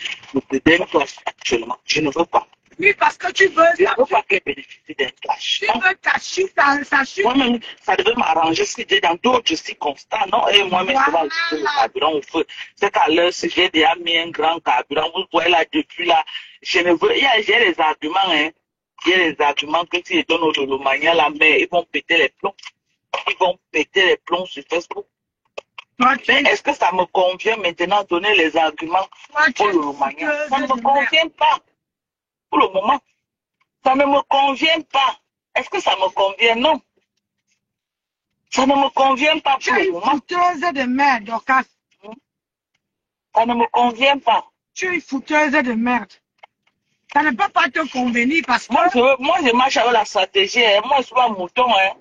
d'un clash actuellement. Je ne veux pas.
Oui, parce que tu veux.
Je ne veux pas qu'elle bénéficie d'un clash.
Tu veux ta chute, sa chute.
Moi-même, ça devait m'arranger si j'étais dans d'autres circonstances. Non, et moi-même, je vais ajouter le carburant au feu. C'est qu'à l'heure, si j'ai déjà mis un grand carburant, vous voyez là, depuis là, je ne veux. J'ai les arguments, hein. J'ai les arguments que si je donne au Lolomania la mer, ils vont péter les plombs. Ils vont péter les plombs sur Facebook. Mais est-ce que ça me convient maintenant de donner les arguments pour le Romagna? Ça ne me convient pas. Pour le moment, ça ne me convient pas. Est-ce que ça me convient? Non. Ça ne me convient pas pour le moment.
Tu es une fouteuse de merde, Dorcas.
Ça ne me convient pas.
Tu es une fouteuse de merde. Ça ne peut pas te convenir parce que...
Moi, je marche avec la stratégie. Hein. Moi, je suis pas un mouton. Hein.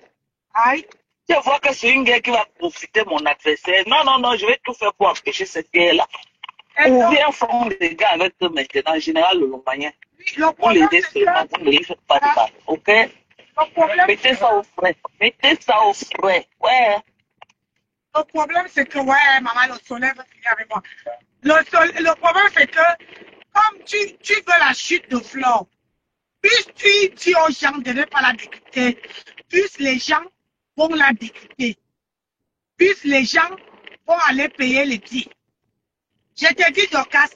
Aïe.
Je vois que c'est une guerre qui va profiter de mon adversaire. Non, non, non, je vais tout faire pour empêcher cette guerre-là. On vient faire des gars avec eux maintenant, en général, le Lomagnen. Pour l'aider seulement, vous ne les faites pas de mal, ok? Mettez ça au frais. Mettez ça au frais, ouais.
Le problème, c'est que, ouais, maman, le soleil va finir avec moi. Le problème, c'est que, comme tu veux la chute de Flore, plus tu dis aux gens de ne pas la décrypter, plus les gens vont la décrypter. Plus les gens vont aller payer les petits. Je te dis, Dorcas,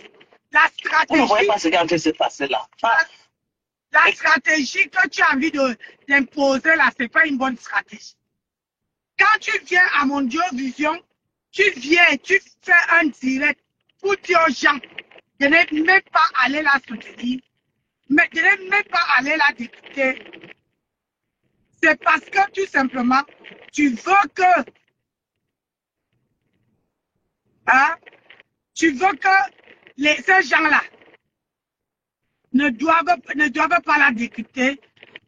la stratégie...
Vous ne voyez pas ce qui est en train de se passer là.
La stratégie que tu as envie d'imposer là, ce n'est pas une bonne stratégie. Quand tu viens à mon Dieu Vision, tu viens, tu fais un direct pour dire aux gens de ne même pas aller la soutenir, mais de ne même pas aller la députer. C'est parce que tout simplement, tu veux que... Hein, tu veux que ces gens-là ne doivent pas la décrypter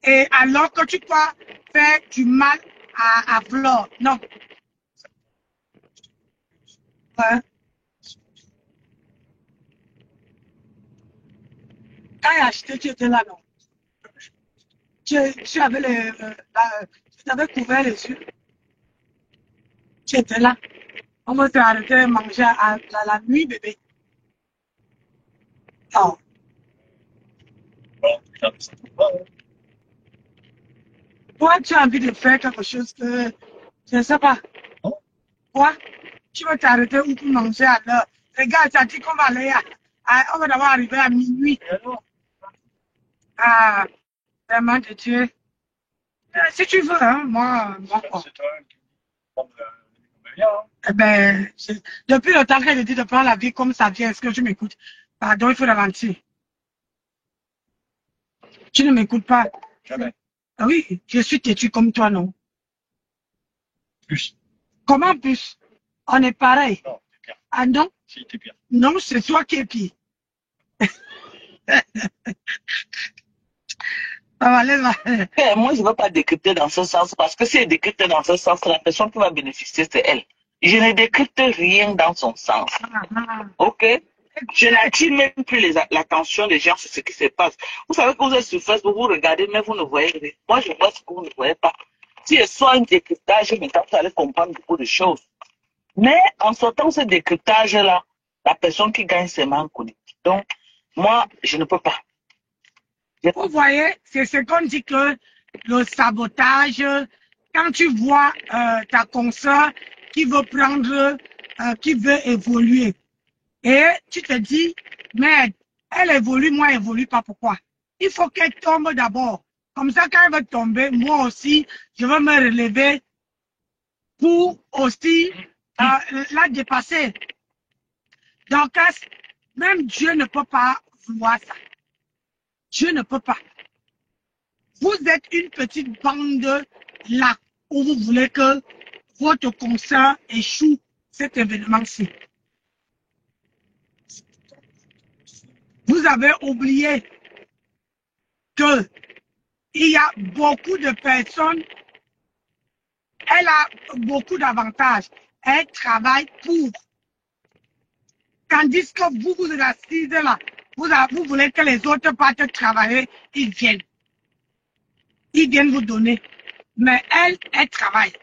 et alors que tu dois faire du mal à Flore. Non. Hein? Quand j'ai acheté, tu étais là, non? Tu avais couvert les yeux. Tu étais là. On va t'arrêter de manger à la nuit, bébé. Oh. Toi, tu as envie de faire quelque chose que je ne sais pas. Quoi? Tu vas t'arrêter où pour manger à l'heure? Regarde, ça dit qu'on va aller on va d'abord arriver à minuit. Ah, vraiment de Dieu. Si tu veux, hein, moi quoi. Eh ben, depuis le temps qu'elle a dit de prendre la vie comme ça vient, est-ce que tu m'écoutes? Pardon, il faut ralentir. Tu ne m'écoutes pas.
Jamais.
Ah oui, je suis têtu comme toi, non?
Plus.
Comment plus? On est pareil.
Non, t'es pire.
Ah non?
Si, t'es pire.
Non, c'est toi qui es pire.
Moi, je ne veux pas décrypter dans ce sens parce que si elle décrypte dans ce sens, la personne qui va bénéficier, c'est elle. Je ne décrypte rien dans son sens. Ok? Je n'attire même plus l'attention des gens sur ce qui se passe. Vous savez que vous êtes sur Facebook, vous regardez, mais vous ne voyez rien. Moi, je vois ce que vous ne voyez pas. Si je sois un décryptage, maintenant, vous allez comprendre beaucoup de choses. Mais en sortant ce décryptage-là, la personne qui gagne, c'est Mankouni. Donc, moi, je ne peux pas.
Vous voyez, c'est ce qu'on dit que le sabotage, quand tu vois ta consoeur qui veut prendre, qui veut évoluer, Et tu te dis, merde, elle évolue, moi, elle évolue pas. Pourquoi? Il faut qu'elle tombe d'abord. Comme ça, quand elle va tomber, moi aussi, je vais me relever pour aussi la dépasser. Donc, même Dieu ne peut pas vouloir ça. Dieu ne peut pas. Vous êtes une petite bande là où vous voulez que votre concert échoue cet événement-ci. Vous avez oublié que il y a beaucoup de personnes, elle a beaucoup d'avantages. Elle travaille pour. Tandis que vous, vous êtes assise là, vous voulez que les autres partent travailler, ils viennent. Ils viennent vous donner. Mais elle travaille.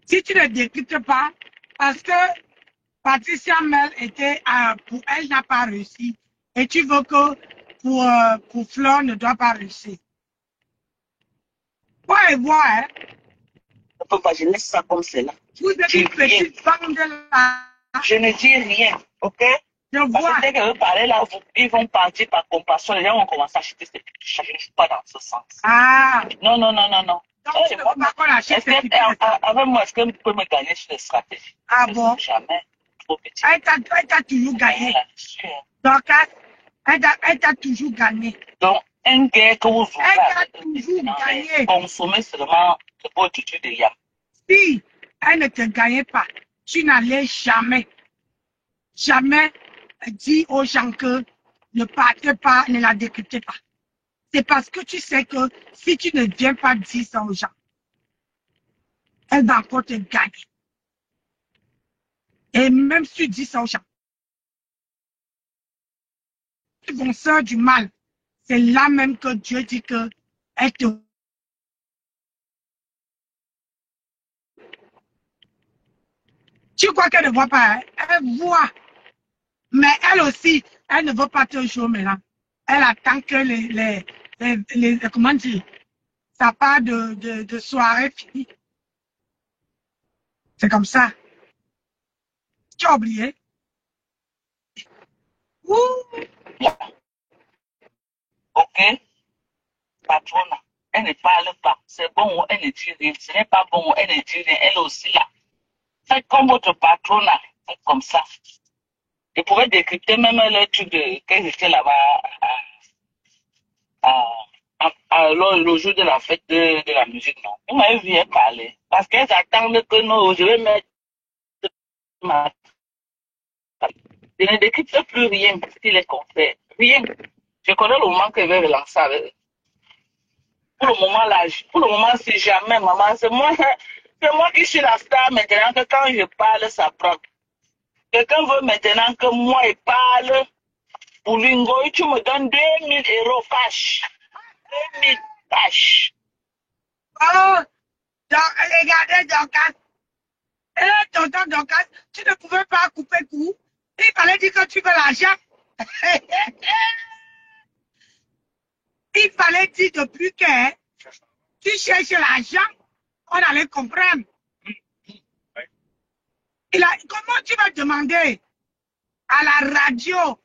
Si tu ne décryptes pas, parce que Patricia Mel était, pour elle n'a pas réussi, et tu veux que pour Fleur ne doit pas réussir. Ouais, hein.
Je peux pas, je laisse ça comme c'est là.
Vous êtes une petite bande là.
Je ne dis rien, ok?
Je
Parce
vois.
que dès qu'elle veut parler là, ils vont partir par compassion. Les gens vont commencer à acheter ces petites choses. Je ne suis pas dans ce sens.
Ah.
Non.
Donc, tu ne veux pas qu'on achète ces petites choses.
Avec moi, est-ce que tu peux me gagner sur les stratégies?
Ah bon?
Jamais. Trop petit.
Elle t'a toujours gagné. Donc, elle t'a toujours gagné.
Donc, un gars que vous
Elle t'a toujours gagné.
Consommer seulement le beau tutu de yam.
Si elle ne te gagnait pas, tu n'allais jamais dire aux gens que ne partez pas, ne la décryptez pas. C'est parce que tu sais que si tu ne viens pas dire ça aux gens, elle va encore te gagner. Et même si tu dis ça aux gens, ils vont faire du mal. C'est là même que Dieu dit que elle te... Tu crois qu'elle ne voit pas, hein? Elle voit. Mais elle aussi, elle ne veut pas te jouer maintenant. Elle attend que les comment dire, ça part de soirée finie. C'est comme ça. Tu as oublié? Ouh.
Ok? Patronne, elle ne parle pas. C'est bon, elle ne dit rien. Ce n'est pas bon, elle ne dit rien. Elle aussi là. C'est comme votre patronne, c'est comme ça. Je pourrais décrypter même le truc de quand j'étais là-bas le jour de la fête de la musique, non. Ils m'avaient vu parler. Parce qu'elles attendent que non, je vais mettre ma... Je ne décrypte plus rien si les concerts. Rien. Je connais le moment que je vais relancer avec. Pour le moment là, c'est jamais, maman. C'est moi qui suis la star maintenant que quand je parle, ça prend. Quelqu'un veut maintenant que moi je parle pour Lingo, tu me donnes 2000 € cash. 2000 cash.
Oh, regardez Dorcas. Tonton Dorcas, tu ne pouvais pas couper court. Il fallait dire que tu veux l'argent. Il fallait dire depuis que tu cherches l'argent, on allait comprendre. Comment tu vas demander à la radio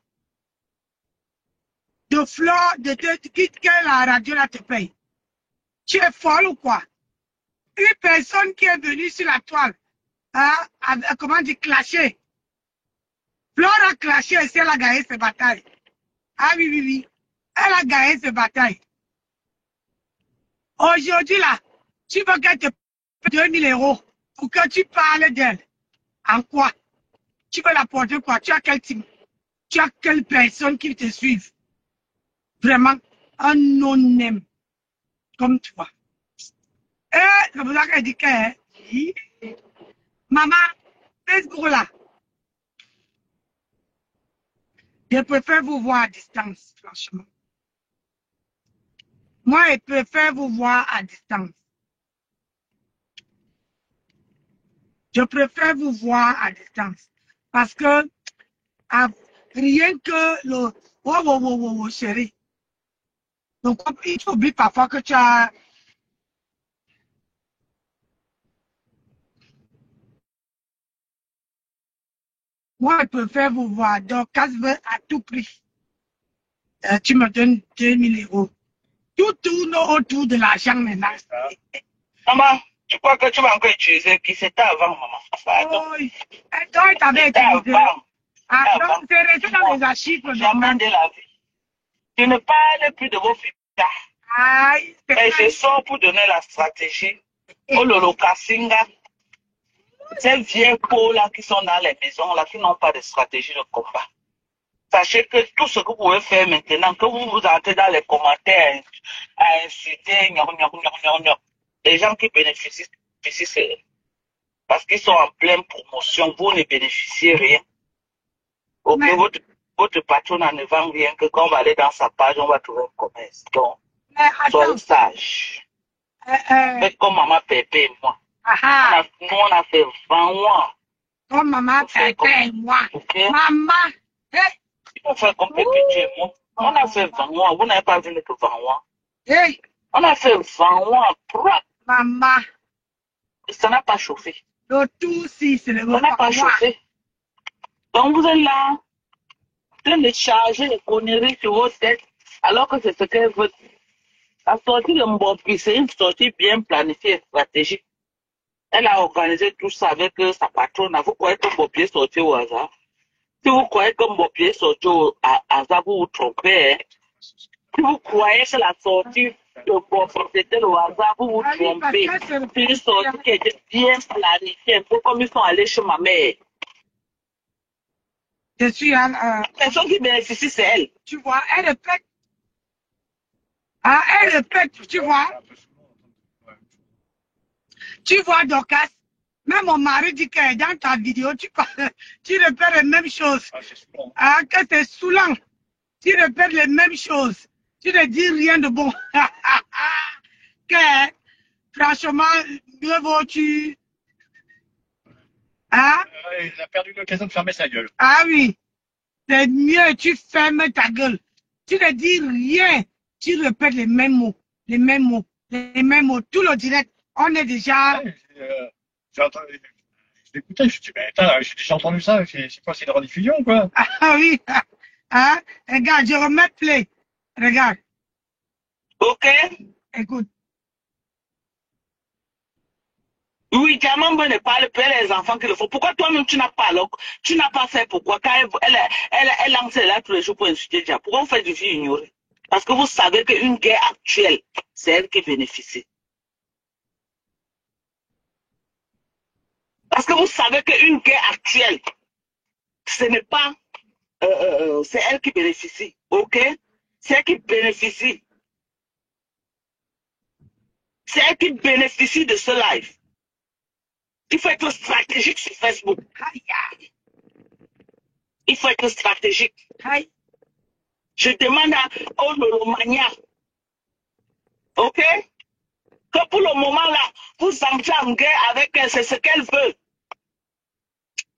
de Flore de te quitte que la radio là te paye? Tu es folle ou quoi? Une personne qui est venue sur la toile, comment dire, clasher. Flore a clashé et elle a gagné ses batailles. Ah oui. Elle a gagné ses batailles. Aujourd'hui là, tu veux qu'elle te paye 2000 € pour que tu parles d'elle. En quoi? Tu veux la porter quoi? Tu as quel team? Tu as quelle personne qui te suive? Vraiment, un non-name comme toi. Et c'est pour ça qu'elle dit que, maman, Facebook là, je préfère vous voir à distance, franchement. Moi, je préfère vous voir à distance. Je préfère vous voir à distance. Parce que rien que le... Oh, chérie. Donc, il faut oublier parfois que tu as... Moi, je préfère vous voir. Donc, casse veut à tout prix. Tu me donnes 2000 €. Tout tourne autour de l'argent maintenant.
Maman, tu crois que tu vas encore utiliser qui c'était avant, maman?
Oh, et toi, tu avais utilisé. Ah, donc, c'est resté dans les archives.
Jamais de la vie. Tu ne parles plus de vos filles.
Aïe,
mais je sors pour donner la stratégie. Oh, Lolo Kassinga. Ces vieux peaux-là qui sont dans les maisons, là, qui n'ont pas de stratégie de combat. Sachez que tout ce que vous pouvez faire maintenant, que vous vous entrez dans les commentaires à insulter, les gens qui bénéficient, parce qu'ils sont en pleine promotion, vous ne bénéficiez rien. Ok, votre patron ne vend rien que quand on va aller dans sa page, on va trouver un commerce. Donc, soyez sage. Faites comme maman Pépé et moi. Nous, on a fait 20 mois.
Comme maman Pépé et moi.
Okay?
Maman.
Il faut faire comme Pépé et moi. On a fait 20 mois. Vous n'avez pas vu que 20 mois.
Hey.
On a fait 20 mois.
Maman.
Ça n'a pas chauffé.
Le tout, si, c'est le
Ça n'a pas chauffé. Donc, vous êtes là, en train de charger les conneries sur vos têtes, alors que c'est ce qu'elle veut. La sortie de Mbopi, c'est une sortie bien planifiée et stratégique. Elle a organisé tout ça avec sa patronne. Vous croyez que Mbopi est sorti au hasard? Si vous croyez que Mbopi est sorti au hasard, vous vous trompez. Hein? Si vous croyez que la sortie de Mbopi c'était au hasard, vous vous trompez. C'est une sortie qui était bien planifiée, un peu comme ils sont allés chez ma mère.
Je suis
personne qui bénéficie, c'est elle.
Tu vois, elle répète. Ah, elle répète, tu vois. Tu vois, Dorcas, même mon mari dit que dans ta vidéo, tu répètes les mêmes choses. Ah, que c'est saoulant. Tu répètes les mêmes choses. Tu ne dis rien de bon. Que, franchement, mieux vaut-tu. Ah?
Il a perdu l'occasion de fermer sa gueule.
Ah oui. C'est mieux, tu fermes ta gueule. Tu ne dis rien. Tu répètes les mêmes mots. Les mêmes mots. Les mêmes mots. Tout le direct. On est déjà.
J'ai entendu. Je l'écoutais, je me suis dit, mais attends, j'ai déjà entendu ça. C'est quoi, c'est une rediffusion ou quoi?
Ah oui. Hein? Regarde, je remets play. Regarde.
Ok.
Écoute.
Oui, Diamant ne parle pas les enfants qu'il faut. Pourquoi toi-même tu n'as pas alors? Tu n'as pas fait pourquoi? Quand elle lance là tous les jours pour insulter Diamant. Pourquoi vous faites du vie ignorer? Parce que vous savez qu'une guerre actuelle, c'est elle qui bénéficie. Parce que vous savez qu'une guerre actuelle, ce n'est pas, c'est elle qui bénéficie, ok? C'est elle qui bénéficie. C'est elle qui bénéficie de ce live. Il faut être stratégique sur Facebook. Il faut être stratégique. Je demande à Ololomania, ok? Que pour le moment là, vous entrez en guerre avec elle, c'est ce qu'elle veut.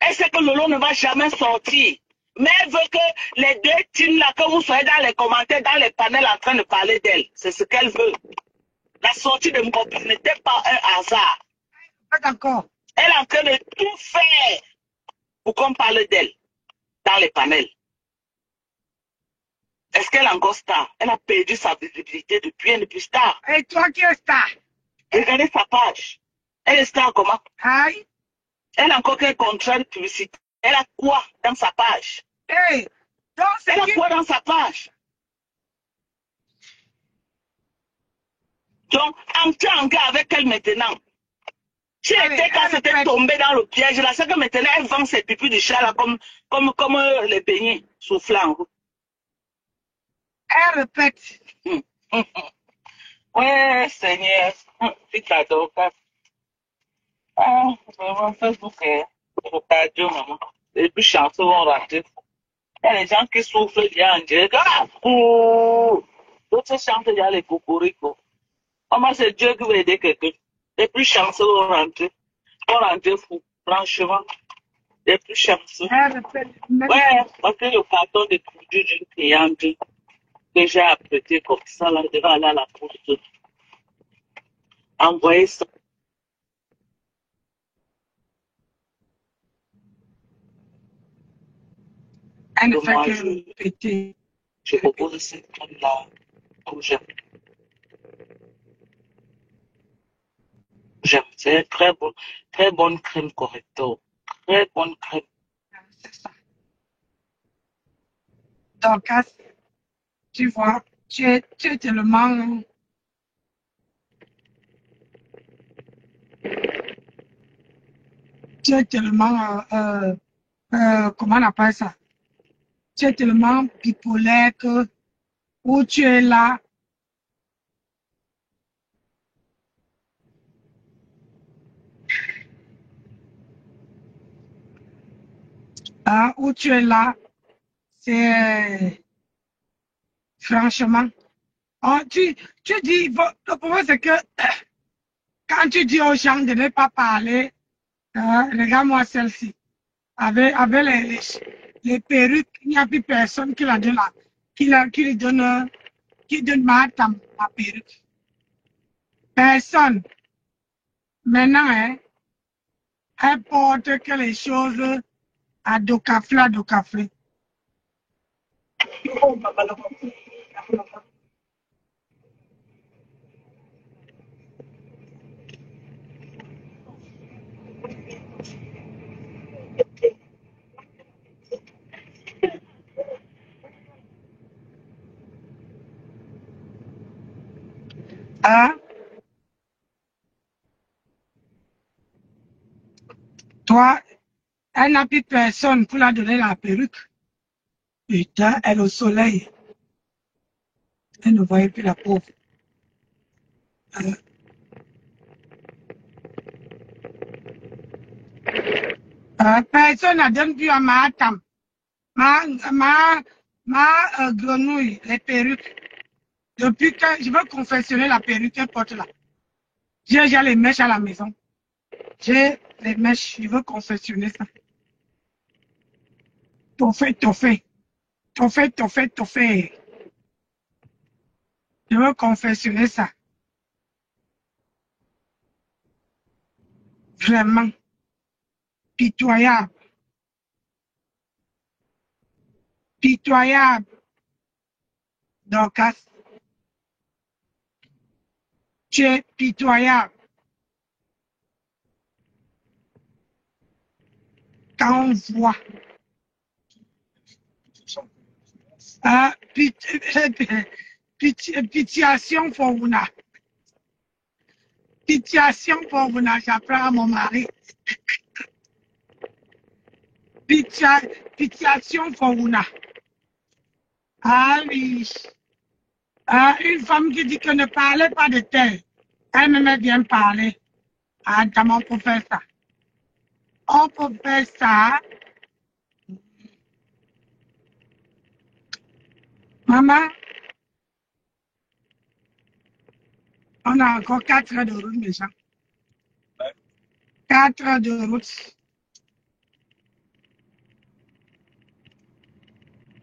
Elle sait que Lolo ne va jamais sortir. Mais elle veut que les deux teams là, que vous soyez dans les commentaires, dans les panels en train de parler d'elle. C'est ce qu'elle veut. La sortie de Mbopi n'était pas un hasard.
Pas d'accord.
Elle est en train de tout faire pour qu'on parle d'elle dans les panels. Est-ce qu'elle est encore star? Elle a perdu sa visibilité depuis, elle n'est plus star.
Et toi qui es star?
Regardez sa page. Elle est star comment?
Aïe.
Elle a encore quel contrat de publicité? Elle a quoi dans sa page?
Hey. Donc,
elle a quoi dans sa page? Donc, entrez en guerre avec elle maintenant. Si elle était quand c'était tombé dans le piège, là, c'est que maintenant elle vend ses pipis de chat là comme les beignets soufflant.
Elle répète.
Ouais, Seigneur. C'est cadeau. Ah, vraiment, Facebook, c'est Dieu, maman. Les plus chanceux vont rentrer. Il y a les gens qui souffrent, il y a un Dieu. D'autres chantent, il y a les cocoricots. Moi, c'est Dieu qui veut aider quelqu'un. Les plus chanceux vont rentrer. Vont rentrer fou, franchement. Les plus chanceux. Ouais, parce que le carton de produit d'une cliente que j'ai apprêté comme ça, là, devant aller à la poste. Envoyer ça.
Elle ne fait que péter.
Je propose cette crème-là comme j'aime. J'aime. C'est très bonne crème correcto. Très bonne crème.
C'est ça. Donc, tu vois, tu es tellement... Tu es tellement... comment on appelle ça? Tu es tellement bipolaire que où tu es là, hein, où tu es là, c'est franchement. Oh, tu dis, le problème c'est que quand tu dis aux gens de ne pas parler, regarde-moi celle-ci, avec les perruques, il n'y a plus personne qui la donne là, qui donne ma perruque. Personne. Maintenant, hein, elle porte que les choses à docafé. Hein? Toi, elle n'a plus personne pour la donner la perruque. Putain, elle est au soleil. Elle ne voyait plus la pauvre. Personne ne donne plus à ma tam. Ma grenouille, les perruques. Depuis que je veux confectionner la perruque qu'elle porte là. J'ai déjà les mèches à la maison. J'ai les mèches, je veux confectionner ça. Toffé. Je veux confectionner ça. Vraiment. Pitoyable. Donc, tu es pitoyable. Quand on voit pitiation pour vous. Pitiation pour vous, j'apprends à mon mari. Pitiation pour vous. Ah oui. Une femme qui dit que ne parlez pas de tel. Elle m'aimait bien parler. Ah, comment on peut faire ça? On peut faire ça. Maman, on a encore 4 heures de route déjà. 4 heures de route.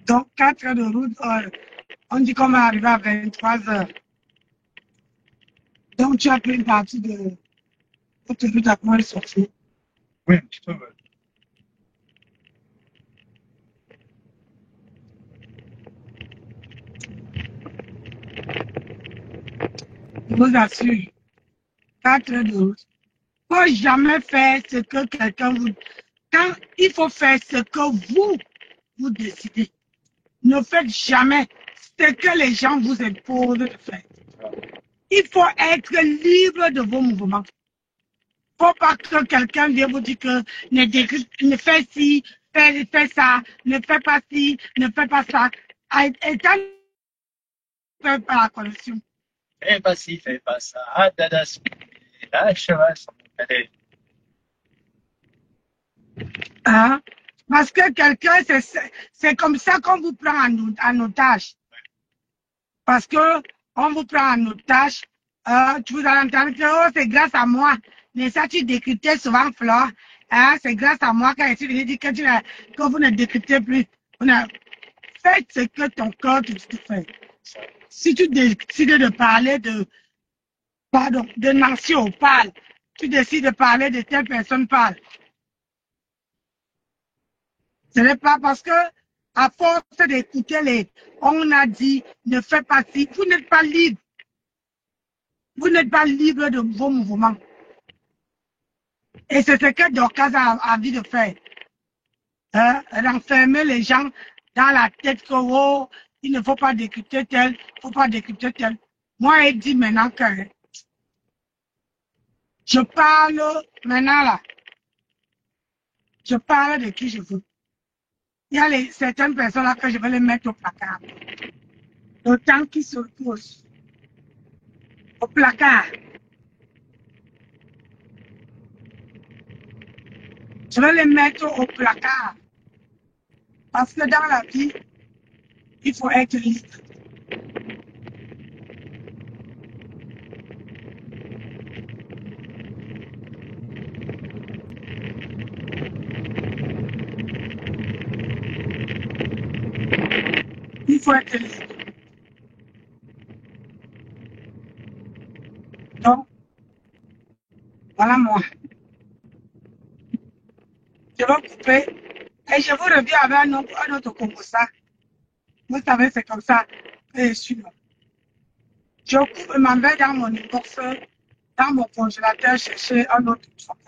Donc, 4 heures de route, on dit qu'on va arriver à 23 heures. Donc, tu as pris une partie de votre route à pouvoir sortir.
Oui, un petit peu, ouais.
Je vous assure, 4 heures de route. Il ne faut jamais faire ce que quelqu'un vous... Quand il faut faire ce que vous décidez. Ne faites jamais ce que les gens vous imposent de faire. Il faut être libre de vos mouvements. Il ne faut pas que quelqu'un vienne vous dire que ne fais ci, fais ça, ne fais pas ci, ne fais pas ça. Étant ne fais pas la connexion.
Fais pas ci, fais pas ça. Ah, dadas. Ah, cheval, ça m'appelle.
Hein? Parce que quelqu'un, c'est comme ça qu'on vous prend en otage. Parce que on vous prend en otage. Tu vous allez entendre que oh, c'est grâce à moi. Mais ça, tu décryptais souvent, Flore. Hein? C'est grâce à moi quand je suis venu dire que vous ne décryptez plus. Faites ce que ton corps te dit de faire. Si tu décides de parler de nation, parle. Tu décides de parler de telle personne, parle. Ce n'est pas parce que À force d'écouter les on a dit, ne faites pas ci, vous n'êtes pas libre. Vous n'êtes pas libre de vos mouvements. Et c'est ce que Dorcas a envie de faire. D'enfermer les gens dans la tête que oh, il ne faut pas décrypter tel, il ne faut pas décrypter tel. Moi, elle dit maintenant que je parle maintenant là. Je parle de qui je veux. Il y a certaines personnes là que je vais les mettre au placard. Autant qu'ils se posent. Au placard. Je vais les mettre au placard. Parce que dans la vie, il faut être libre. Il faut être libre. Donc, voilà moi. Je vais couper et je vous reviens avec un autre comme ça. Vous savez, c'est comme ça que je suis là. Je coupe, m'en vais dans mon inbox, dans mon congélateur, chercher un autre truc.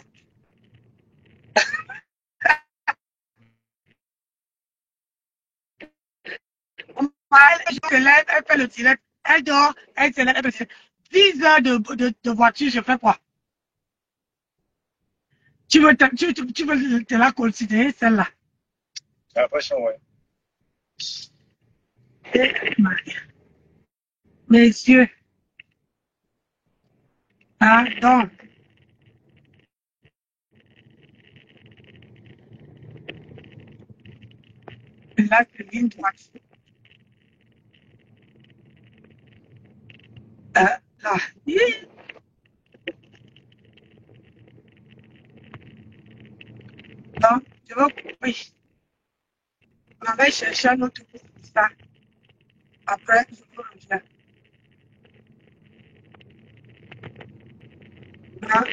Elle se lève, elle fait le direct, elle dort, elle se lève, elle fait 10 heures de voiture, je fais quoi? Tu veux te la considérer, celle-là?
J'ai l'impression, ouais.
Mes yeux. Ah, donc. Là, c'est ligne droite. Là. Donc, je vais couper. On va chercher un autre pour ça. Après, je vous reviens. Là,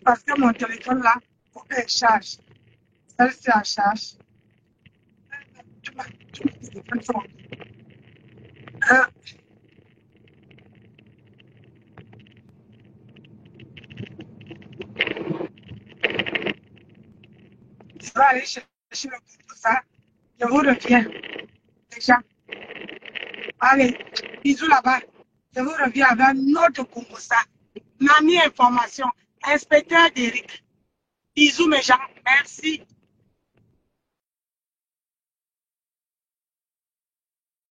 parce que mon téléphone là, il faut qu'elle charge. Celle-ci en charge. Je vais aller chercher le coup pour ça. Je vous reviens. Déjà. Allez, bisous là-bas. Je vous reviens avec notre coup pour ça. Mamie information. Inspecteur d'Eric. Bisous mes gens. Merci.